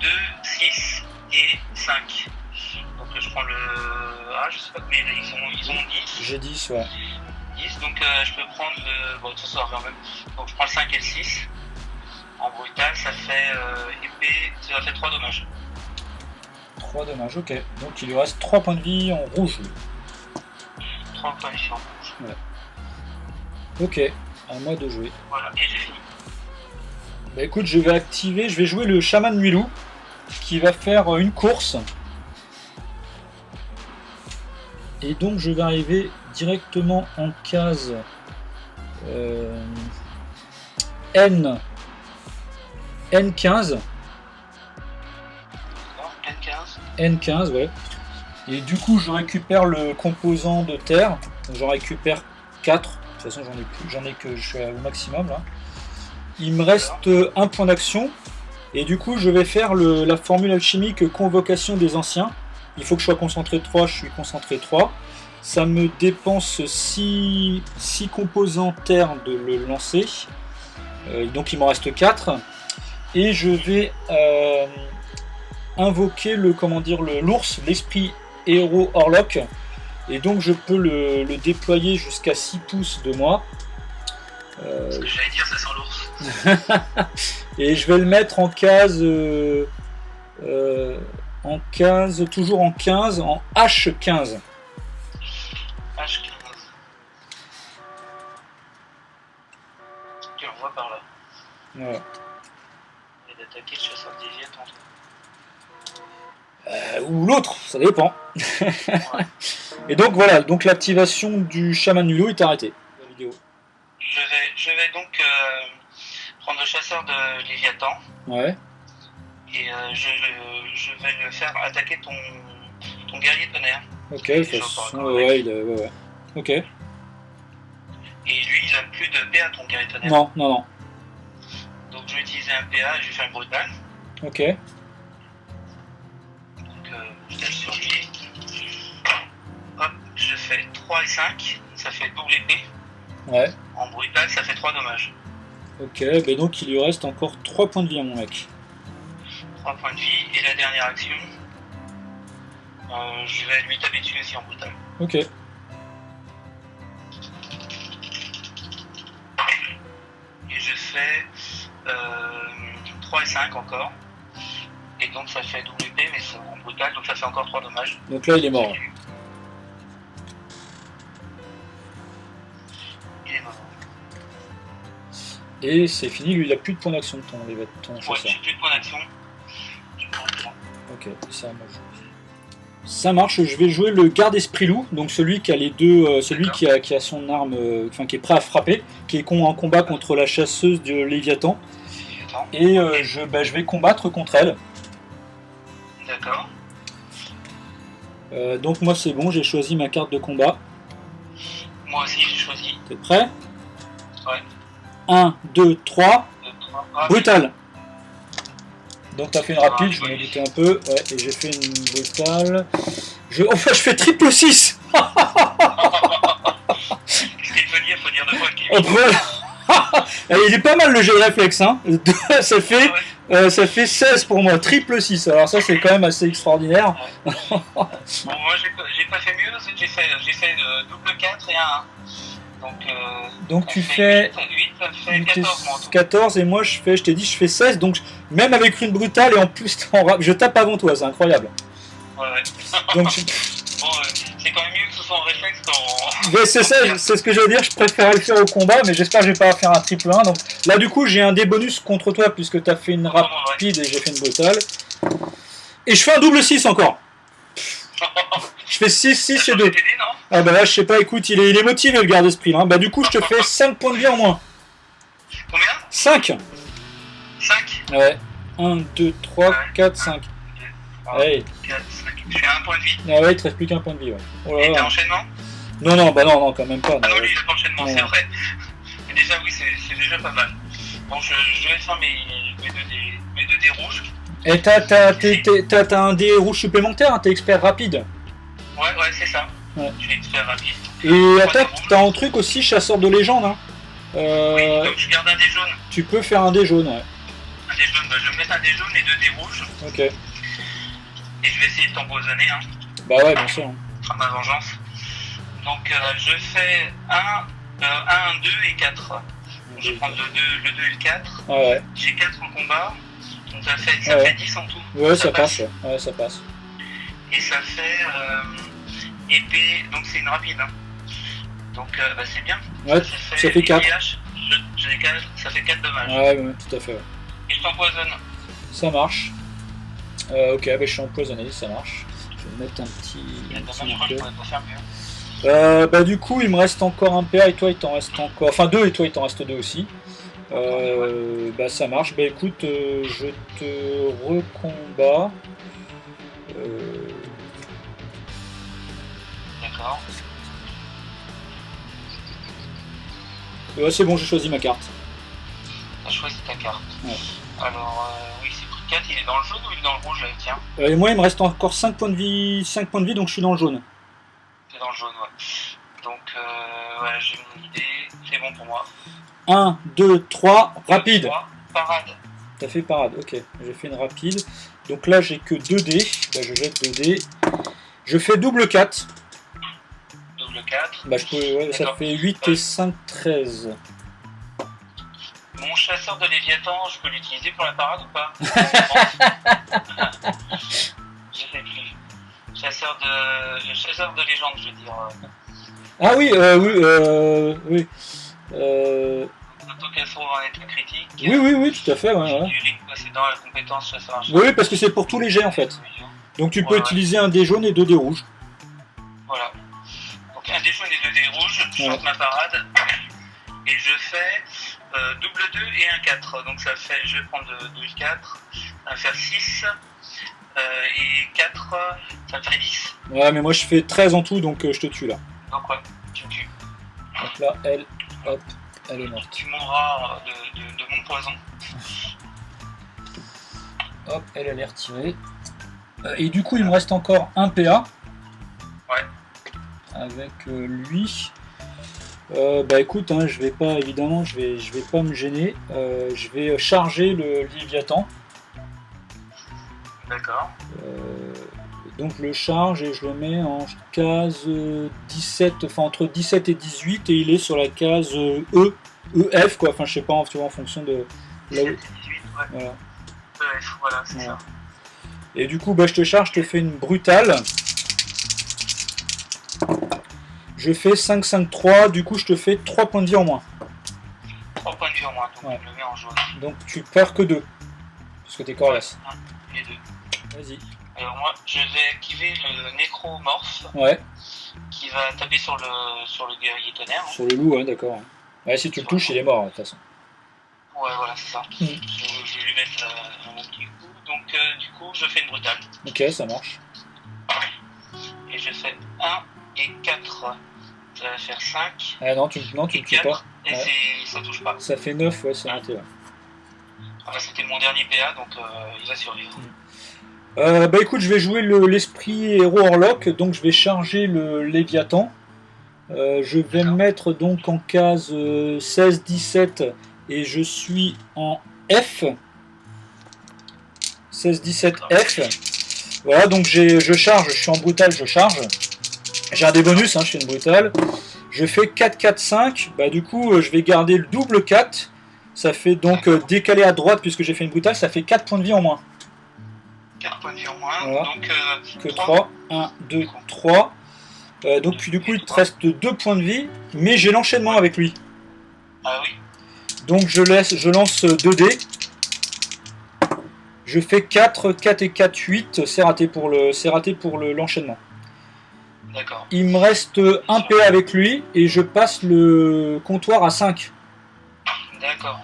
2, 6 et 5. Donc je prends le... Ah, je sais pas combien ils ont 10. J'ai 10, ouais. 10, donc je peux prendre le... Bon, de toute façon, ça revient même. Donc je prends le 5 et le 6. En brutal, ça fait épée, ça fait 3 dommages. 3 dommages, ok. Donc il lui reste 3 points de vie en rouge. 3 points de vie en rouge. Ouais. Ok, à moi de jouer. Voilà, et j'ai fini. Bah écoute, je vais jouer le chaman Nuilou qui va faire une course. Et donc je vais arriver directement en case N15. Non, N15. N15, ouais. Et du coup, je récupère le composant de terre. J'en récupère 4. De toute façon, j'en ai que je suis au maximum là. Il me reste un point d'action. Et du coup, je vais faire la formule alchimique convocation des anciens. Il faut que je sois concentré 3, je suis concentré 3. Ça me dépense 6 composants terre de le lancer. Donc il m'en reste 4. Et je vais invoquer l'ours, l'esprit héros Orlok. Et donc je peux le déployer jusqu'à 6 pouces de moi. Ce que j'allais dire, ça sent l'ours. Et je vais le mettre en case, toujours en 15, en H15. H15. Tu le vois par là. Ouais. Et d'attaquer le chasseur des Léviathans. Ou l'autre, ça dépend. Ouais. Et donc voilà, donc l'activation du chaman Lulu est arrêtée. La vidéo. Je vais donc prendre le chasseur de Léviathan. Ouais. Et je vais le faire attaquer ton guerrier tonnerre. Ok, de toute façon, ouais. Ok. Et lui, il a plus de PA, ton guerrier tonnerre. Non. Donc je vais utiliser un PA et je vais faire une brutale. Ok. Donc je tâche sur lui. Hop, je fais 3 et 5. Ça fait double épée. Ouais. En brutale, ça fait 3 dommages. Ok, ben donc il lui reste encore 3 points de vie à mon mec. 3 points de vie. Et la dernière action, je vais lui taper dessus aussi en brutale. Ok. Et je fais 3 et 5 encore. Et donc ça fait double épée, mais c'est en brutal, donc ça fait encore 3 dommages. Donc là il est mort. Il est mort. Et c'est fini, lui il a plus de points d'action de ton Ouais, chasseur. j'ai plus de points d'action. Je prends le point. Ok, ça marche, je vais jouer le garde-esprit loup, donc celui qui a les deux, celui qui a son arme, qui est prêt à frapper, qui est en combat contre la chasseuse de Léviathan. Et je vais combattre contre elle. D'accord. Donc moi c'est bon, j'ai choisi ma carte de combat. Moi aussi j'ai choisi. T'es prêt? Ouais. 1, 2, 3, 2, 3. brutal. Donc t'as fait une rapide, je m'en doutais un peu, ouais, et j'ai fait une brutale. Je fais triple 6. Qu'est-ce qu'il faut dire? Faut dire de quoi qu'il Il est pas mal le jet de réflexe, hein. ça fait 16 pour moi, triple 6, alors ça c'est quand même assez extraordinaire. Ouais. Bon, moi j'ai pas fait mieux, j'ai fait double 4 et un 1. Donc tu fais 8, ça fait 14 moi. 14 et moi je t'ai dit je fais 16, donc même avec une brutale et en plus je tape avant toi, c'est incroyable. Ouais. Donc bon, c'est quand même mieux que ce soit en réflexe qu'en... Mais c'est ça, c'est ce que je veux dire, je préfère le faire au combat, mais j'espère que je vais pas faire un triple 1. Donc là du coup j'ai un dé bonus contre toi puisque tu as fait une rapide et j'ai fait une brutale. Et je fais un double 6 encore. Je fais 6, 6 et 2. Ah bah là je sais pas, écoute, il est motivé le garde-esprit là. Bah du coup je te fais 5 points de vie en moins. Combien? 5. 5. Ouais. 1, 2, 3, 4, 5. Allez. 4, 5. Je fais un point de vie. Ah ouais, il te reste plus qu'un point de vie, ouais. Oh là Et là. t'as enchaînement? Non, bah non, quand même pas. Ah non, lui il a pas enchaînement, Non. c'est vrai. Mais déjà oui, c'est déjà pas mal. Bon, je vais faire mes deux dés rouges. Et t'as un dé rouge supplémentaire, hein, t'es expert rapide. Ouais, c'est ça. Ouais. Je vais faire rapide. Et attends, t'as un truc aussi, chasseur de légende. Hein. Oui, donc je garde un dé jaune. Tu peux faire un dé jaune, ouais. Un dé jaune, bah, je vais mettre un dé jaune et 2 dés rouges. Ok. Et je vais essayer de t'empoisonner, hein. Bah ouais, bien sûr. Ce sera ma vengeance. Donc je fais 1, 2 et 4. Je vais prendre le 2 et le 4. Ah ouais. J'ai 4 en combat. Donc ça fait 10 en tout. Ouais, ça passe. Ouais, ça passe. Et ça fait épée, donc c'est une rapide. Hein. Donc c'est bien. Ouais, ça fait 4. Ça fait 4 dommages. Ouais, tout à fait. Ouais. Et je t'empoisonne. Ça marche. Ok, bah, je suis empoisonné, ça marche. Je vais mettre un petit Je pourrais pas faire mieux. Bah du coup il me reste encore un PA et toi il t'en reste encore, enfin 2 et toi il t'en reste 2 aussi. Bah ça marche, bah écoute je te recombats. D'accord. Ouais c'est bon, j'ai choisi ma carte. T'as choisi ta carte. Ouais. Alors oui c'est pris. 4, il est dans le jaune ou il est dans le rouge là, tiens? Et moi, il me reste encore 5 points de vie, 5 points de vie, donc je suis dans le jaune. C'est dans le jaune, ouais. Donc, voilà, j'ai mon idée, c'est bon pour moi. 1, 2, 3, rapide. 3, parade. T'as fait parade, ok. J'ai fait une rapide. Donc là, j'ai que 2 dés. Bah, je jette 2 dés. Je fais double 4. Double 4. Bah, je peux, ouais, ça fait 8 et 5, 13. Mon chasseur de Léviathan, je peux l'utiliser pour la parade ou pas? Je sais plus. Le chasseur de légende, je veux dire. Ah oui, oui. Tant qu'elle se trouve en état critique. Oui, tout à fait. Ouais. C'est dans la compétence chasseur. Oui, parce que c'est pour tous les jets en fait. Donc tu peux utiliser un dé jaune et 2 dés rouges. Voilà. Donc un dé jaune et 2 dés rouges, je chante ma parade. Et je fais double 2 et un 4. Donc ça fait, je vais prendre 2 et 4. Ça va faire 6. Et 4, ça me fait 10. Ouais, mais moi je fais 13 en tout, donc je te tue là. Donc ouais, tu me tues. Donc là, elle, hop, elle est morte. Tu mourras de mon poison. Hop, elle est retirée. Et du coup, il me reste encore un PA. Ouais. Avec lui. Bah écoute, hein, je vais pas, évidemment, je vais pas me gêner. Je vais charger le Léviathan. D'accord. Donc je le charge et je le mets en case 17, enfin entre 17 et 18, et il est sur la case EF quoi, enfin je sais pas, tu vois, en fonction de là où... 17 et 18, ouais. Voilà. EF, voilà, c'est ça. Et du coup, bah, je te charge, je te fais une brutale. Je fais 5, 5, 3, du coup je te fais 3 points de vie en moins. 3 points de vie en moins, donc je le mets en jaune. Donc tu perds que 2, parce que t'es coriace. Les 2. Vas-y. Alors moi, je vais activer le nécromorphe. Ouais. Qui va taper sur le guerrier tonnerre. Sur le loup, ouais, d'accord. Ouais, si tu le touches, il est mort, de toute façon. Ouais, voilà, c'est ça. Je vais lui mettre un petit coup. Donc, du coup, je fais une brutale. Ok, ça marche. Et je fais 1 et 4. Ça va faire 5. Ah non, tu ne tues pas. Et ça touche pas. Ça fait 9, ouais, c'est raté. Ouais. Enfin, c'était mon dernier PA, donc il va survivre. Bah écoute, je vais jouer l'esprit héros Orlok, donc je vais charger le Léviathan. Je vais me mettre donc en case 16-17 et je suis en F. 16-17 F. Voilà, donc je charge, je suis en brutal, je charge. J'ai un des bonus, hein, je fais une brutale. Je fais 4-4-5, bah du coup je vais garder le double 4. Ça fait donc décalé à droite puisque j'ai fait une brutale, ça fait 4 points de vie en moins. 4 points de vie en moins, voilà. Donc que 3, 1, 2, 3. Donc du coup il te reste 2 points de vie, mais j'ai l'enchaînement avec lui. Ah oui. Donc je lance 2 dés. Je fais 4, 4 et 4, 8, c'est raté pour l'enchaînement. D'accord. Il me reste un PA avec lui et je passe le comptoir à 5. D'accord.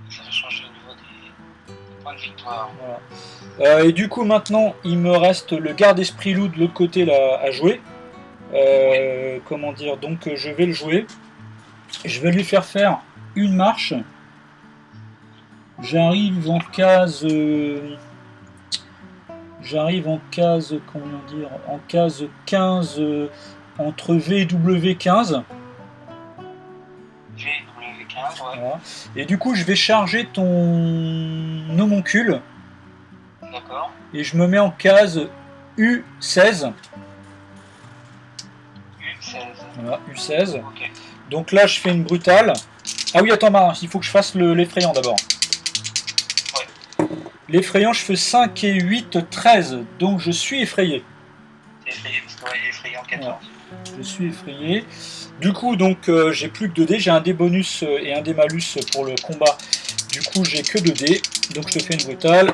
Ça va changer au niveau des points de victoire. Voilà. Et du coup maintenant il me reste le garde-esprit loup de l'autre côté là à jouer. Comment dire, donc je vais le jouer. Je vais lui faire une marche. J'arrive en case comment dire, en case 15 entre V et W15. V et W15, ouais. Voilà. Et du coup je vais charger ton homoncule. D'accord. Et je me mets en case U16. U16. Voilà, U16. Okay. Donc là je fais une brutale. Ah oui, attends, il faut que je fasse l'effrayant d'abord. Ouais. L'effrayant, je fais 5 et 8, 13. Donc je suis effrayé. Effrayé, parce qu'il est effrayé en 14. Ouais. Je suis effrayé. Du coup, donc j'ai plus que 2 dés. J'ai un dé bonus et un dé malus pour le combat. Du coup, j'ai que 2 dés. Donc je te fais une brutale.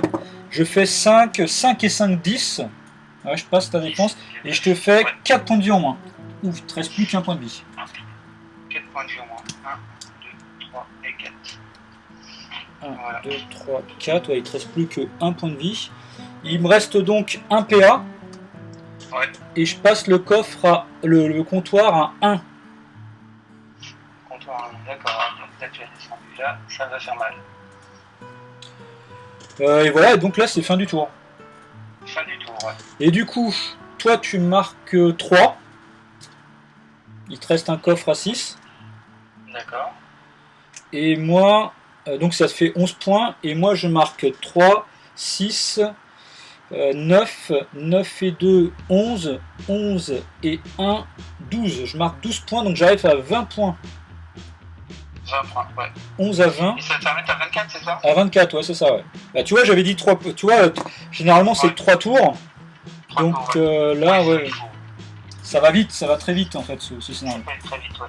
Je fais 5 et 5, 10. Ouais, je passe ta défense. Et je te fais 4 points de vie en moins. Ouf, il te reste plus qu'un point de vie. 4 points de vie en moins. 1, 2, 3 et 4. 1, voilà. 2, 3, 4. Ouais, il te reste plus qu'un point de vie. Il me reste donc un PA. Ouais. Et je passe le coffre à le comptoir à 1. Comptoir à 1, d'accord. Donc là tu as descendu là, ça va faire mal. Et voilà, donc là c'est fin du tour. Fin du tour, ouais. Et du coup, toi tu marques 3. Il te reste un coffre à 6. D'accord. Et moi, donc ça fait 11 points. Et moi je marque 3, 6, 9, 9 et 2, 11, 11 et 1, 12. Je marque 12 points, donc j'arrive à 20 points. 20 points, ouais. 11 à 20. Et ça t'arrête à 24, c'est ça? À 24, ouais, c'est ça, ouais. Bah, tu vois, j'avais dit 3. Tu vois, généralement c'est 3 tours. 3 Donc tours, ouais. là, ouais, ça va vite, ça va très vite en fait ce scénario. Ça peut être très vite, ouais.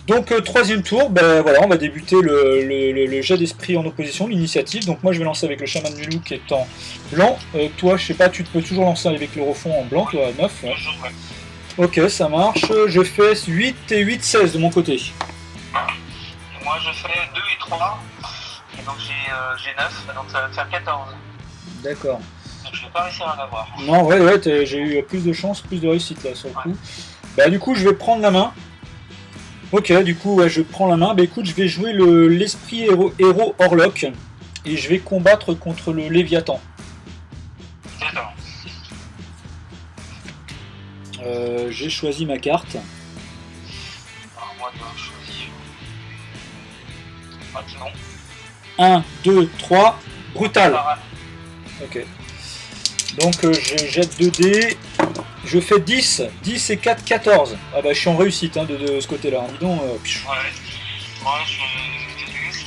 Donc troisième tour, ben voilà, on va débuter le jet d'esprit en opposition, l'initiative. Donc moi je vais lancer avec le chaman du loup qui est en blanc. Toi, je sais pas, tu peux toujours lancer avec le refond en blanc, toi, 9. Ouais. Toujours, ouais. Ok, ça marche. Je fais 8 et 8, 16 de mon côté. Et moi je fais 2 et 3. Et donc j'ai 9, donc ça va me faire 14. D'accord. Donc je vais pas réussir à l'avoir. Non, ouais, j'ai eu plus de chance, plus de réussite là sur le coup. Bah du coup je vais prendre la main. Ok, du coup ouais, je prends la main. Bah écoute, je vais jouer l'esprit héros Orlok et je vais combattre contre le Léviathan. D'accord. J'ai choisi ma carte. Alors moi je choisis. Ah, c'est bon. 1, 2, 3, brutal. Parade. Ok. Donc je jette 2 dés. Je fais 10. 10 et 4, 14. Ah bah je suis en réussite hein, de ce côté-là. Dis donc. Ouais. Moi lui aussi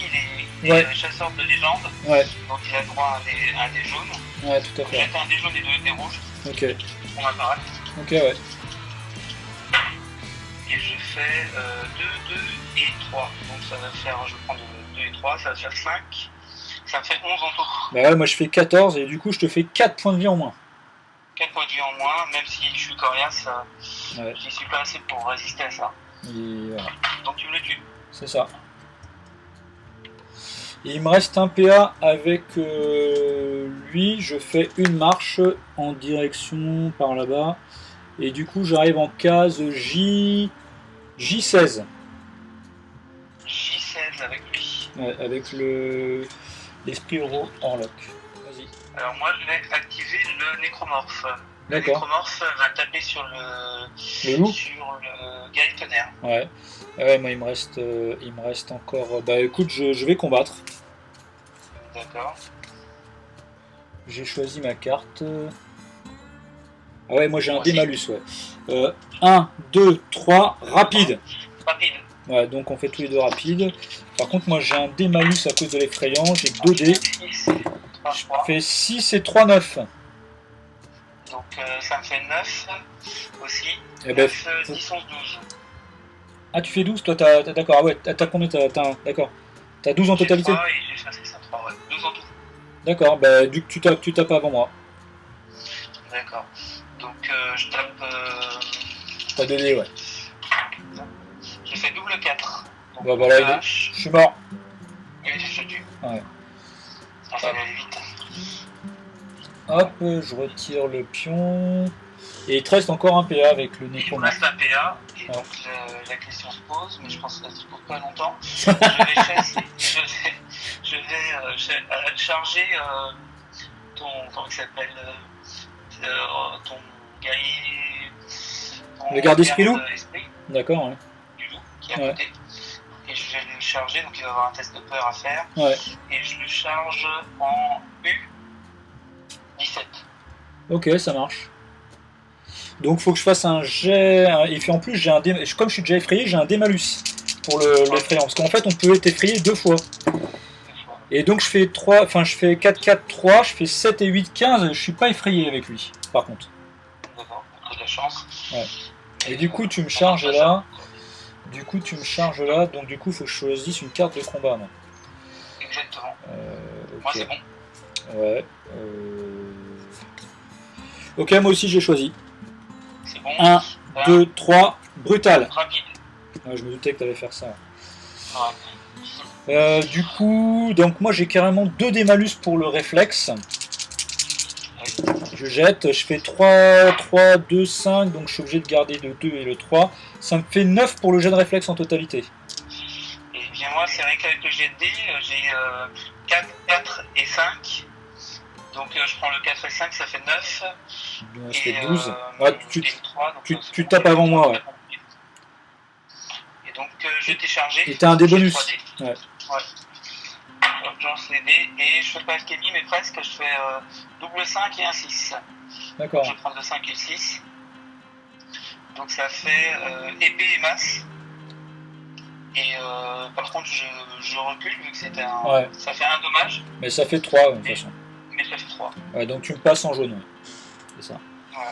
il est chasseur de légende. Ouais. Donc il a droit à un dé jaune. Ouais, tout à fait. Jette un dé jaune et 2 dés rouges. Ok. Pour ma parade. Ok, ouais. Et je fais 2, 2 et 3. Donc ça va faire, je prends 2 et 3, ça va faire 5. Ça me fait 11 en tout. Bah ouais, moi je fais 14 et du coup je te fais 4 points de vie en moins. 4 points de vie en moins, même si je suis coriace, Ouais. j'y suis pas assez pour résister à ça. Et voilà. Donc tu me le tues. C'est ça. Et il me reste un PA avec lui. Je fais une marche en direction par là-bas. Et du coup j'arrive en case J16. J16 avec lui. Ouais, avec l'esprit euro Orlok. Vas-y. Alors moi je vais activer le nécromorphe. Le D'accord. nécromorphe va taper sur le loup. sur le guerrier tonnerre. Ouais. Ouais, moi il me reste encore. Bah écoute, je vais combattre. D'accord. J'ai choisi ma carte. Ah ouais, moi j'ai un Moi dé aussi. malus, ouais. 1, 2, 3, rapide. Rapide. Ouais, donc on fait tous les deux rapide. Par contre, moi j'ai un dé malus à cause de l'effrayant. J'ai que 2 dés. 6, 3, Je 3. fais 6 et 3, 9. Donc ça me fait 9 aussi. Eh ben, 9, 10, 11, 12. Ah, tu fais 12, toi d'accord. Ah ouais, t'as combien d'accord. T'as 12 en J'ai totalité. 3 et j'ai chassé ça 3, ouais. 12 en tout. D'accord, bah du coup tu tapes avant moi. D'accord. Donc je tape. T'as 2 dés, ouais. J'ai fait double 4. Donc, Bah voilà, là, je suis mort. et je te tue. Ouais. Ça va aller vite. Hop, je retire le pion. Et il te reste encore un PA avec le Il me nécromorphe. reste un PA. Et Ouais. donc la question se pose, mais je pense que ça se pose pas longtemps. Je vais charger ton. Comment il s'appelle ton guerrier. Le garde esprit loup. Esprit D'accord, ouais. du loup qui est à Ouais. côté. Et je vais le charger, donc il va avoir un test de peur à faire. Ouais. Et je le charge en U17. Ok, ça marche. Donc faut que je fasse un jet. Et puis en plus j'ai un dé. Comme je suis déjà effrayé, j'ai un dé malus pour l'effrayant. Parce qu'en fait on peut être effrayé 2 fois. Et donc je fais 3. Enfin je fais 4, 4, 3, je fais 7 et 8, 15. Je suis pas effrayé avec lui, par contre. D'accord, on a de la chance. Ouais. Et du coup tu me charges là. Du coup tu me charges là. Donc du coup il faut que je choisisse une carte de combat. Moi. Exactement. Ok. Moi c'est bon. Ouais. Ok, moi aussi j'ai choisi. C'est bon. 1, 2, 3, brutal. Rapide. Ouais, je me doutais que tu allais faire ça. Ouais. Du coup, donc moi j'ai carrément 2 dés malus pour le réflexe. Je jette, je fais 3, 3, 2, 5, donc je suis obligé de garder le 2 et le 3. Ça me fait 9 pour le jet de réflexe en totalité. Et bien moi c'est vrai qu'avec le jet de dés, j'ai 4, 4 et 5. Donc je prends le 4 et 5, ça fait 9. Ça fait 12. Et une 3, donc, tu tapes avant moi, ouais. Et donc je t'ai chargé. Et t'as un dé bonus. Ouais. Ouais. Donc je lance les dés et je fais pas alchimie, mais presque. Je fais double 5 et un 6. D'accord. Je prends le 5 et le 6. Donc ça fait épée et masse. Et par contre, je recule vu que c'était un. Ouais. Ça fait un dommage. Mais ça fait 3 de toute façon. Mais ça fait 3. Ouais, donc tu me passes en jaune. Ouais. C'est ça. Voilà.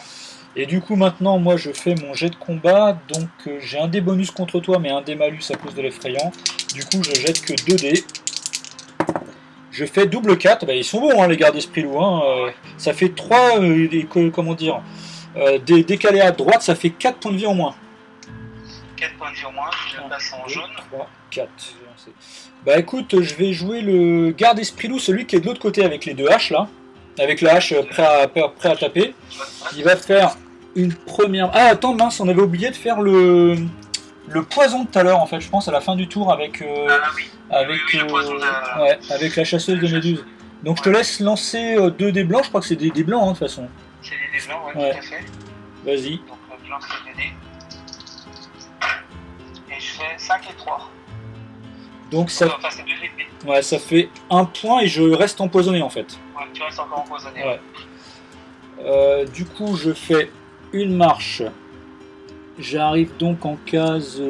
Et du coup, maintenant, moi je fais mon jet de combat. Donc j'ai un dé bonus contre toi, mais un dé malus à cause de l'effrayant. Du coup, je jette que 2 dés. Je fais double 4. Bah, ils sont bons, hein, les gardes d'esprit loup. Hein. Ça fait 3. Comment dire décalés à droite, ça fait 4 points de vie en moins. 4 points de vie en moins, je passe en 2, jaune. 3, 4. Bah écoute, je vais jouer le garde esprit loup, celui qui est de l'autre côté avec les deux haches là. Avec la hache prêt à taper. Il va faire une première. Ah attends, mince, on avait oublié de faire le poison de tout à l'heure en fait, je pense, à la fin du tour avec. Le poison de... Ouais, avec la chasseuse de méduses. Donc je te laisse lancer 2 dés blancs, je crois que c'est des dés blancs hein, de toute façon. C'est des dés blancs, ouais, tout à fait. Vas-y. Donc je lance les dés. Et je fais 5 et 3. Donc ça. Enfin, c'est 2 épées. Ouais, ça fait 1 point et je reste empoisonné en fait. Ouais, tu restes encore empoisonné. Ouais. Du coup, je fais une marche. J'arrive donc en case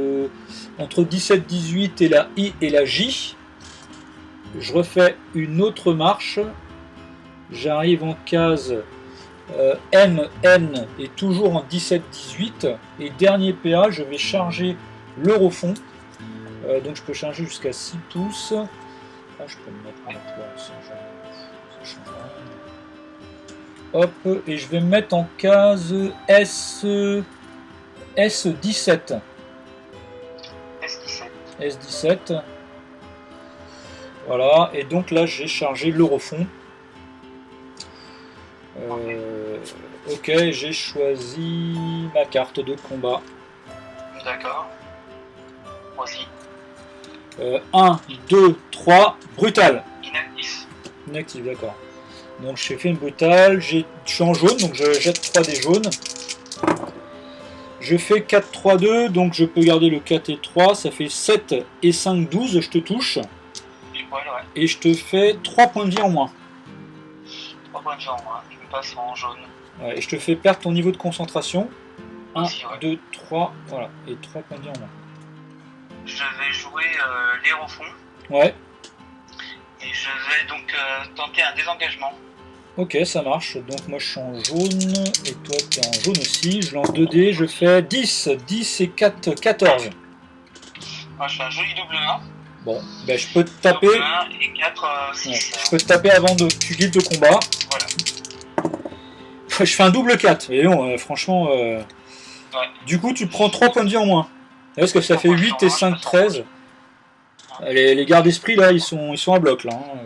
entre 17-18 et la I et la J. Je refais une autre marche. J'arrive en case M, N et toujours en 17-18. Et dernier PA, je vais charger l'Eurofond. Donc je peux charger jusqu'à 6 pouces. Ah, je peux me mettre en place. Hop, et je vais me mettre en case S17. S17. S17. Voilà, et donc là j'ai chargé l'Eurofond. Ok, j'ai choisi ma carte de combat. D'accord. Moi aussi. 1, 2, 3, brutal. Inactif. Inactif, d'accord. Donc j'ai fait une brutale, je suis en jaune, donc je jette 3 des jaunes. Je fais 4, 3, 2, donc je peux garder le 4 et 3, ça fait 7 et 5, 12, je te touche. Et je te fais 3 points de vie en moins. 3 points de vie en moins, je me passe en jaune. Ouais, et je te fais perdre ton niveau de concentration. 1, aussi, ouais. 2, 3, voilà, et 3 points de vie en moins. Je vais jouer l'Aérofond. Ouais. Et je vais donc tenter un désengagement. Ok, ça marche. Donc moi je suis en jaune, et toi tu es en jaune aussi. Je lance 2 dés, je fais 10. 10 et 4, 14. Moi je fais un joli double 1. Bon, ben je peux te taper. Double 1 et 4, 6. Ouais, je peux te taper avant que tu quittes le combat. Voilà. Je fais un double 4. Et non, franchement. Ouais. Du coup, tu prends 3 points de vie en moins. Parce que ça fait 8 et 5, 13. Les gardes d'esprit là, ils sont à bloc là. Hein.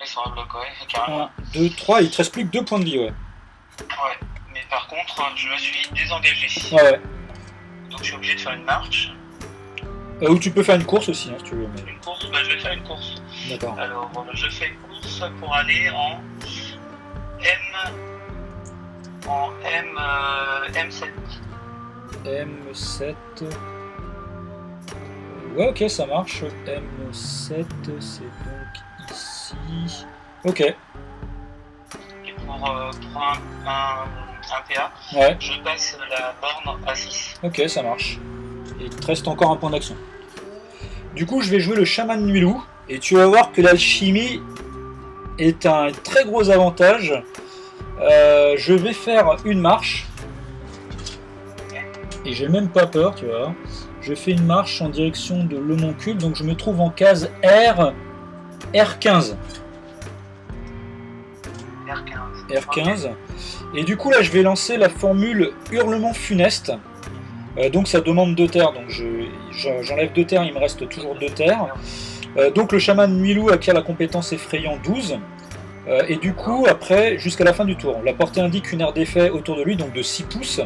Ils sont à bloc, ouais, carrément. 1, 2, 3, il te reste plus que 2 points de vie, ouais. Ouais, mais par contre, je me suis désengagé. Ouais. Donc je suis obligé de faire une marche. Ou tu peux faire une course aussi, hein, si tu veux. Mais... Une course, bah, je vais faire une course. D'accord. Alors, je fais une course pour aller en M7. M7. Ouais, ok, ça marche. M7, c'est donc ici. Ok. Et pour un PA, Ouais. je passe la borne à 6. Ok, ça marche. Et il te reste encore un point d'action. Du coup, je vais jouer le chaman Nuilou. Et tu vas voir que l'alchimie est un très gros avantage. Je vais faire une marche. Et j'ai même pas peur, tu vois. Je fais une marche en direction de l'homoncule. Donc je me trouve en case R15. R15. Et du coup là je vais lancer la formule hurlement funeste. Donc ça demande 2 terres. Donc j'enlève 2 terres, il me reste toujours 2 terres. Donc le chaman Nuilou acquiert la compétence effrayant 12. Et du coup après jusqu'à la fin du tour. La portée indique une aire d'effet autour de lui, donc de 6 pouces.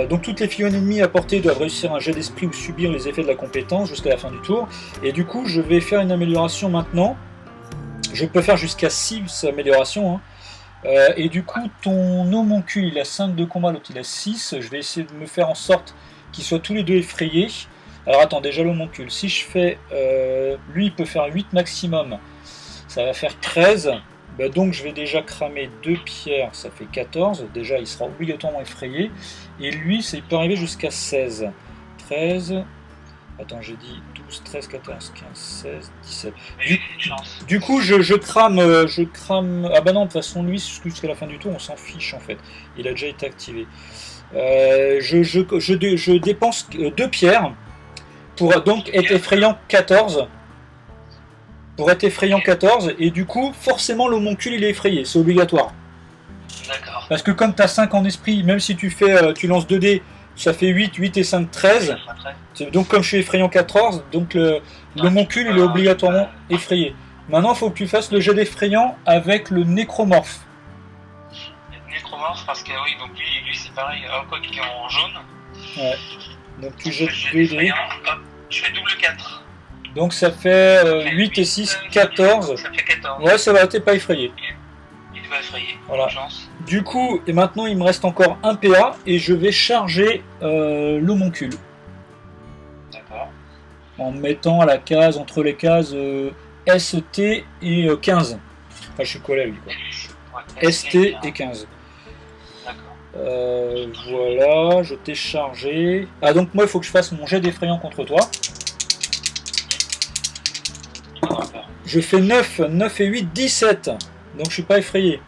Donc toutes les figurines ennemies à portée doivent réussir un jet d'esprit ou subir les effets de la compétence jusqu'à la fin du tour. Et du coup je vais faire une amélioration maintenant. Je peux faire jusqu'à 6 améliorations. Hein. Et du coup, ton homoncule, il a 5 de combat, l'autre il a 6. Je vais essayer de me faire en sorte qu'ils soient tous les deux effrayés. Alors attends, déjà l'homoncule. Si je fais... lui, il peut faire 8 maximum. Ça va faire 13. Bah donc je vais déjà cramer 2 pierres, ça fait 14. Déjà, il sera obligatoirement effrayé. Et lui, il peut arriver jusqu'à 16. 13... Attends, j'ai dit 12, 13, 14, 15, 16, 17. Du coup, je crame... Ah bah non, de toute façon, lui, jusqu'à la fin du tour, on s'en fiche, en fait. Il a déjà été activé. Je dépense 2 pierres pour donc être effrayant 14. Pour être effrayant 14. Et du coup, forcément, l'homoncule, il est effrayé. C'est obligatoire. D'accord. Parce que comme tu as 5 en esprit, même si tu lances 2 dés, ça fait 8, 8 et 5, 13. Donc comme je suis effrayant 14, donc l'homoncule il est obligatoirement effrayé. Maintenant il faut que tu fasses le jet d'effrayant avec le nécromorphe. Le nécromorphe parce que oui, donc lui c'est pareil, quoi qu'il est en jaune. Ouais. Donc tu jettes 2 dés. Je fais double 4. Donc ça fait 8 et 6, 14. Ça fait 14. Ouais, ça va, t'es pas effrayé. Il va effrayer. Voilà. Du coup, et maintenant il me reste encore un PA et je vais charger l'homoncule. D'accord. En mettant à la case, entre les cases ST et 15. Enfin, je suis collé à lui, quoi. Ouais, ST et 15. D'accord. Voilà, je t'ai chargé. Ah, donc moi il faut que je fasse mon jet d'effrayant contre toi. Je fais 9, 9 et 8, 17. Donc je suis pas effrayé.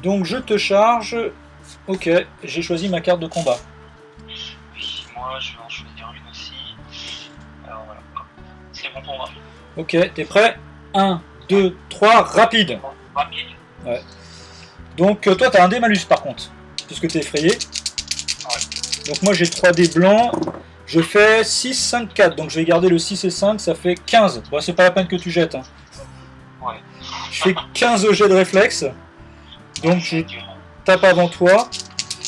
Donc je te charge. Ok, j'ai choisi ma carte de combat. Oui, moi je vais en choisir une aussi. Alors voilà, c'est bon pour moi. Ok, t'es prêt? 1, 2, 3, rapide. Rapide. Ouais. Donc toi t'as un dé malus par contre, puisque t'es effrayé. Ouais. Donc moi j'ai 3 dés blancs. Je fais 6, 5, 4. Donc je vais garder le 6 et 5, ça fait 15. Bon, c'est pas la peine que tu jettes. Hein. Ouais. Je fais 15 au jet de réflexe. Donc je tape avant toi.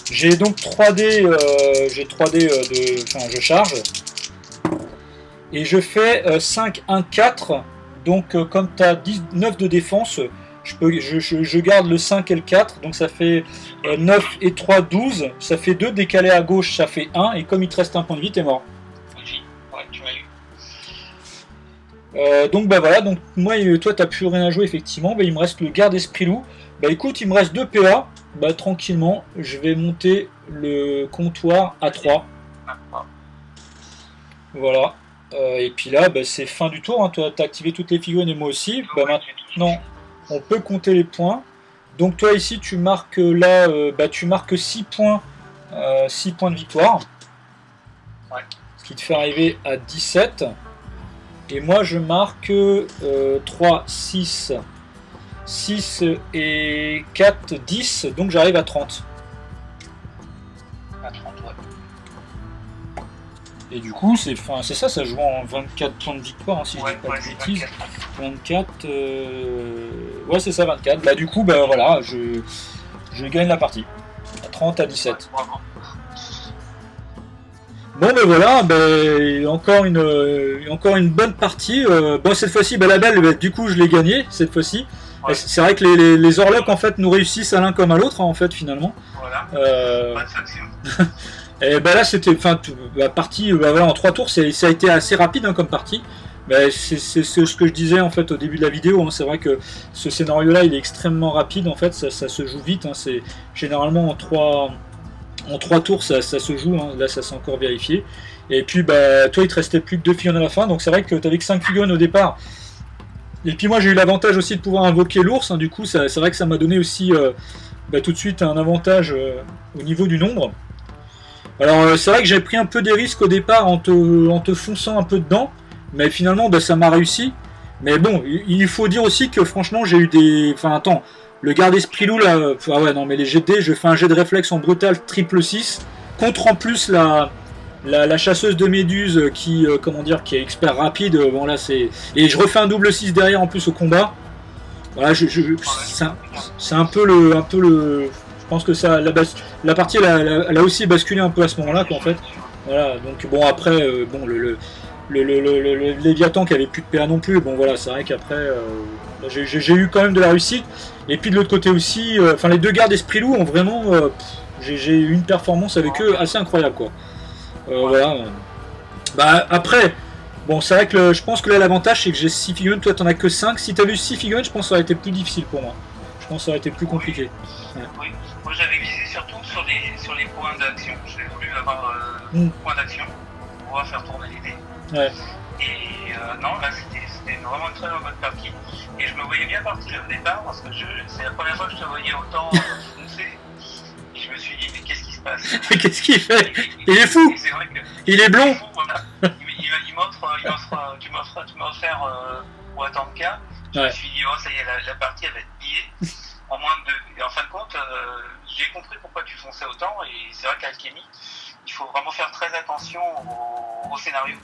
J'ai donc 3 dés, je charge. Et je fais 5, 1, 4. Donc comme tu as 9 de défense, je garde le 5 et le 4. Donc ça fait 9 et 3, 12. Ça fait 2. Décalé à gauche, ça fait 1. Et comme il te reste un point de vie, t'es mort. Ouais, tu m'as eu. Donc bah voilà, donc moi toi t'as plus rien à jouer effectivement, bah, il me reste le garde esprit loup. Bah écoute, il me reste 2 PA, bah tranquillement, je vais monter le comptoir à 3. Voilà. Et puis là, bah, c'est fin du tour, hein. Toi t'as activé toutes les figurines et moi aussi. Bah maintenant, on peut compter les points. Donc toi ici tu marques là, tu marques 6 points, 6 points de victoire. Ouais. Ce qui te fait arriver à 17. Et moi je marque 3, 6 et 4, 10, donc j'arrive à 30. À 30, ouais. Et du coup, c'est ça, ça joue en 24 points de victoire, hein, si je dis pas de bêtises. 24, ouais c'est ça, 24. Bah du coup, bah voilà, je gagne la partie. À 30 à 17. Bon ben voilà, encore une bonne partie. Bon cette fois-ci, la balle, du coup je l'ai gagnée cette fois-ci. Ouais. C'est vrai que les Orlocs en fait nous réussissent à l'un comme à l'autre, hein, en fait finalement. Voilà. Et là c'était, la partie en 3 tours, ça a été assez rapide, hein, comme partie. C'est ce que je disais en fait au début de la vidéo. Hein. C'est vrai que ce scénario-là il est extrêmement rapide en fait, ça se joue vite. Hein. C'est généralement en 3 tours ça se joue, hein. Là ça s'est encore vérifié. Et puis toi il te restait plus que 2 figurines à la fin, donc c'est vrai que tu avais que 5 figurines au départ. Et puis moi j'ai eu l'avantage aussi de pouvoir invoquer l'ours, hein. Du coup c'est vrai que ça m'a donné aussi tout de suite un avantage au niveau du nombre. Alors c'est vrai que j'ai pris un peu des risques au départ en te fonçant un peu dedans, mais finalement ça m'a réussi. Mais bon, il faut dire aussi que franchement j'ai eu des... Enfin attends, le garde esprit loup là, ah ouais non mais les GD, je fais un jet de réflexe en brutal triple 6, contre en plus la chasseuse de méduses qui est expert rapide, bon là c'est... Et je refais un double 6 derrière en plus au combat. Voilà, c'est un peu le... Je pense que ça, la partie elle a aussi basculé un peu à ce moment-là quoi en fait. Voilà, donc bon après, le Léviathan qui avait plus de PA non plus. Bon voilà, c'est vrai qu'après j'ai eu quand même de la réussite. Et puis de l'autre côté aussi, enfin les deux gardes Esprit Loup ont vraiment, j'ai eu une performance avec eux assez incroyable quoi. Voilà. Bah après, bon c'est vrai que je pense que là l'avantage c'est que j'ai 6 figurines, toi t'en as que 5. Si t'avais eu 6 figurines, je pense que ça aurait été plus difficile pour moi. Je pense que ça aurait été plus compliqué. Ouais. Oui, moi j'avais visé surtout sur les points d'action. J'ai voulu avoir points d'action pour pouvoir faire tourner les dés. Ouais. Et non, là c'était vraiment une très bonne partie. Et je me voyais bien partir au départ parce que c'est la première fois que je te voyais autant foncer. Et je me suis dit, mais qu'est-ce qui se passe? Mais qu'est-ce qu'il fait? Il est fou! C'est vrai que il est blond! Fou, voilà. Tu m'as offert pour attendre cas. Je me suis dit, oh ça y est, la partie elle va être pliée. En moins de 2. Et en fin de compte, j'ai compris pourquoi tu fonçais autant. Et c'est vrai qu'Alchemy, il faut vraiment faire très attention au scénario.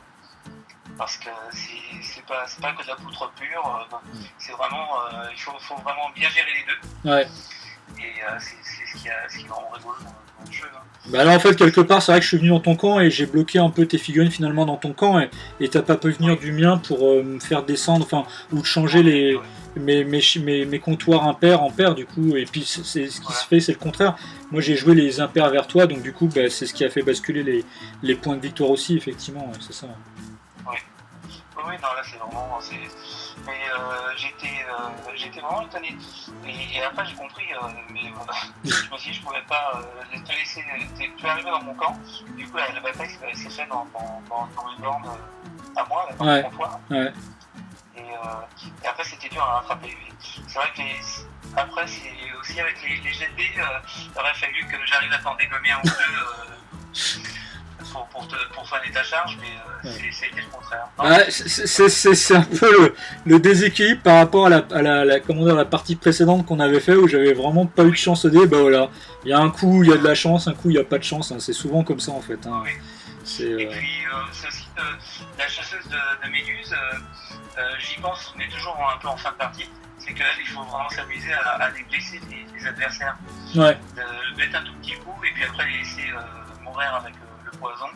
Parce que c'est pas que de la poutre pure. C'est vraiment, il faut vraiment bien gérer les deux. Ouais. Et c'est ce qui est vraiment rigolo dans le jeu. Hein. Bah là en fait quelque part c'est vrai que je suis venu dans ton camp et j'ai bloqué un peu tes figurines finalement dans ton camp et t'as pas pu venir du mien pour me faire descendre, enfin ou de changer mes comptoirs impairs en pair du coup, et puis c'est ce qui se fait, c'est le contraire. Moi j'ai joué les impairs vers toi, donc du coup bah, c'est ce qui a fait basculer les points de victoire aussi effectivement, c'est ça. Oui, non, là c'est vraiment. Mais j'étais vraiment étonné. Et après j'ai compris, mais je me suis dit, je pouvais pas te laisser. Tu es arrivé dans mon camp, du coup la bataille s'est faite dans une borne à moi, dans le comptoir. Ouais. Et après c'était dur à rattraper. C'est vrai que après c'est aussi avec les jets de dés, il aurait fallu que j'arrive à t'en dégommer un ou deux. Pour faire ta charge, mais c'est le contraire. C'est un peu le déséquilibre par rapport à la partie précédente qu'on avait fait où j'avais vraiment pas eu de chance au dé. Bah voilà, il y a un coup il y a de la chance, un coup il n'y a pas de chance. Hein. C'est souvent comme ça en fait. Hein. Oui. Et puis c'est aussi la chasseuse de Méduse. J'y pense, mais toujours un peu en fin de partie. C'est que là il faut vraiment s'amuser à déblesser les adversaires. Ouais. De mettre un tout petit coup et puis après les laisser mourir avec le poison.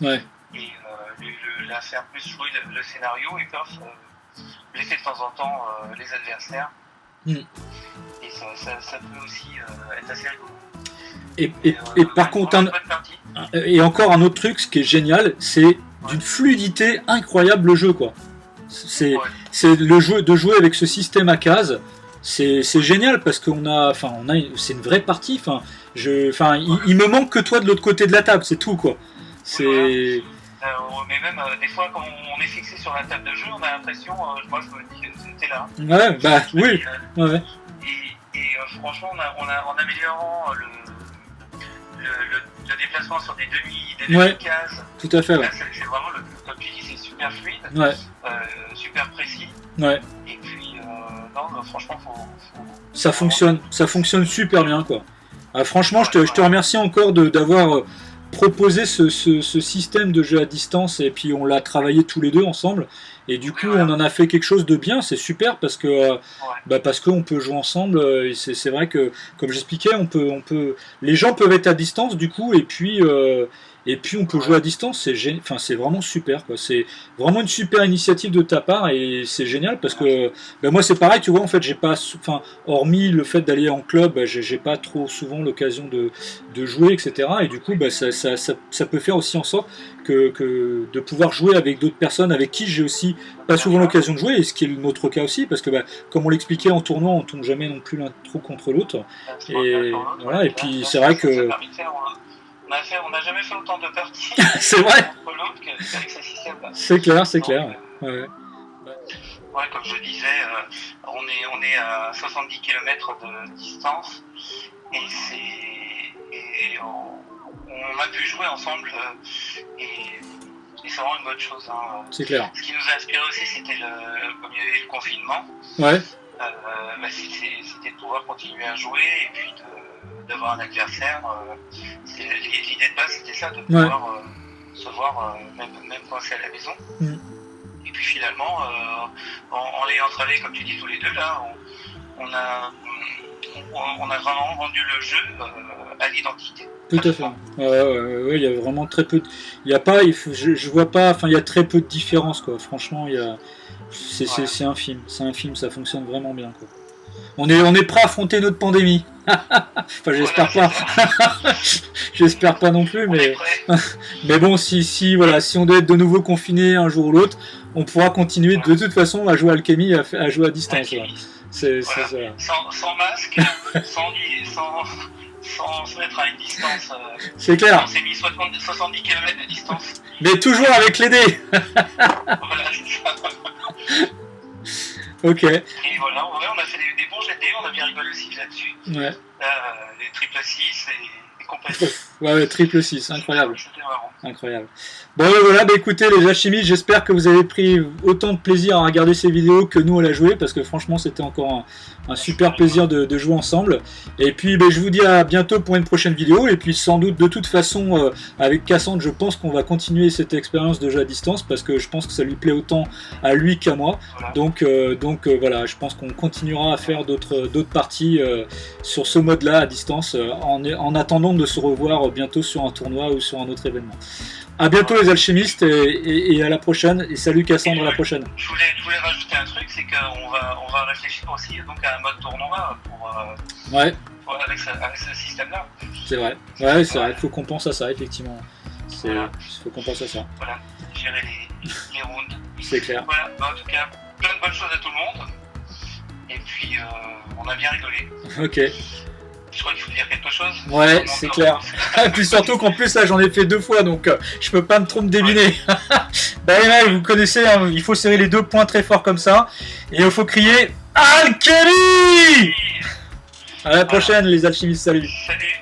Ouais. Et la faire plus jouer le scénario et peuvent blesser de temps en temps les adversaires. Et ça peut aussi être assez rigolo. Et par contre, et encore un autre truc, ce qui est génial, c'est d'une fluidité incroyable le jeu quoi. C'est le jeu de jouer avec ce système à cases. C'est génial parce qu'on a, c'est une vraie partie. Il me manque que toi de l'autre côté de la table, c'est tout quoi. C'est. Mais même des fois quand on est fixé sur la table de jeu, on a l'impression, moi je me dis, t'es là. Ouais, bah oui. Ouais. Et franchement, en améliorant le déplacement sur des demi-cases. Tout à fait. Ouais. Là, c'est vraiment comme tu dis, c'est super fluide, super précis. Ouais. Et puis, non, franchement, ça fonctionne super bien quoi. Franchement, je te remercie encore d'avoir proposé ce système de jeu à distance et puis on l'a travaillé tous les deux ensemble et du coup on en a fait quelque chose de bien, c'est super parce que parce qu'on peut jouer ensemble et c'est vrai que comme j'expliquais on peut les gens peuvent être à distance du coup et puis on peut jouer à distance, c'est vraiment super quoi. C'est vraiment une super initiative de ta part et c'est génial parce que moi c'est pareil, tu vois, en fait j'ai pas, hormis le fait d'aller en club, j'ai pas trop souvent l'occasion de jouer etc. Et du coup ça peut faire aussi en sorte que de pouvoir jouer avec d'autres personnes avec qui j'ai aussi pas souvent l'occasion de jouer, et ce qui est notre cas aussi parce que comme on l'expliquait en tournoi, on tombe jamais non plus l'un trop contre l'autre et voilà, et puis c'est vrai que on n'a jamais fait autant de parties c'est vrai contre l'autre qu'avec ce système-là. C'est clair. Ouais, comme je disais, on est à 70 km de distance et on a pu jouer ensemble et c'est vraiment une bonne chose. Hein. C'est clair. Ce qui nous a inspiré aussi, c'était comme il y avait le confinement. Ouais. C'était de pouvoir continuer à jouer et puis d'avoir un adversaire. L'idée de base, c'était ça, de pouvoir se voir même quand c'est à la maison. Et puis finalement, en l'ayant travaillé, comme tu dis, tous les deux, là, on a on a vraiment rendu le jeu à l'identique. Tout à fait. Ouais, il y a vraiment très peu. Il y a pas, je vois pas. Enfin, il y a très peu de différence, quoi. Franchement, c'est infime. C'est infime. Ça fonctionne vraiment bien, quoi. On est prêt à affronter notre pandémie. Enfin, j'espère pas. J'espère pas non plus, mais bon, si on doit être de nouveau confiné un jour ou l'autre, on pourra continuer de toute façon à jouer à Alchemy, à jouer à distance. C'est ça. Sans masque, sans se mettre à une distance. C'est clair. On s'est mis 70 km de distance. Mais toujours avec les dés. Voilà, c'est ça. Ok. Et voilà, en vrai, on a fait des bons jets de dés, on a bien rigolé aussi là-dessus. Ouais. Les triple 6 et compagnie. Ouais, triple 6, incroyable. C'était marrant. Incroyable. Bon, voilà, écoutez les alchimistes, j'espère que vous avez pris autant de plaisir à regarder ces vidéos que nous à la jouer, parce que franchement c'était encore un super plaisir de jouer ensemble. Et puis je vous dis à bientôt pour une prochaine vidéo, et puis sans doute de toute façon avec Cassandre, je pense qu'on va continuer cette expérience de jeu à distance, parce que je pense que ça lui plaît autant à lui qu'à moi. Voilà. Donc voilà, je pense qu'on continuera à faire d'autres parties sur ce mode-là à distance, en attendant de se revoir bientôt sur un tournoi ou sur un autre événement. A bientôt les alchimistes et à la prochaine, et salut Cassandre, à la prochaine. Je voulais rajouter un truc, c'est qu'on va réfléchir aussi donc à un mode tournoi avec ce système-là. C'est vrai, ouais, c'est vrai, il faut qu'on pense à ça, effectivement. Il faut qu'on pense à ça. Voilà, gérer les rounds. C'est clair. Voilà, en tout cas, plein de bonnes choses à tout le monde, et puis on a bien rigolé. Ok. Je crois qu'il faut dire quelque chose. Ouais, c'est clair. Et puis surtout qu'en plus là j'en ai fait 2 fois, donc je peux pas trop me débiner. Bah les mecs, vous connaissez, hein, il faut serrer les 2 poings très fort comme ça, et il faut crier Alchemy. À la prochaine les alchimistes, salut. Salut.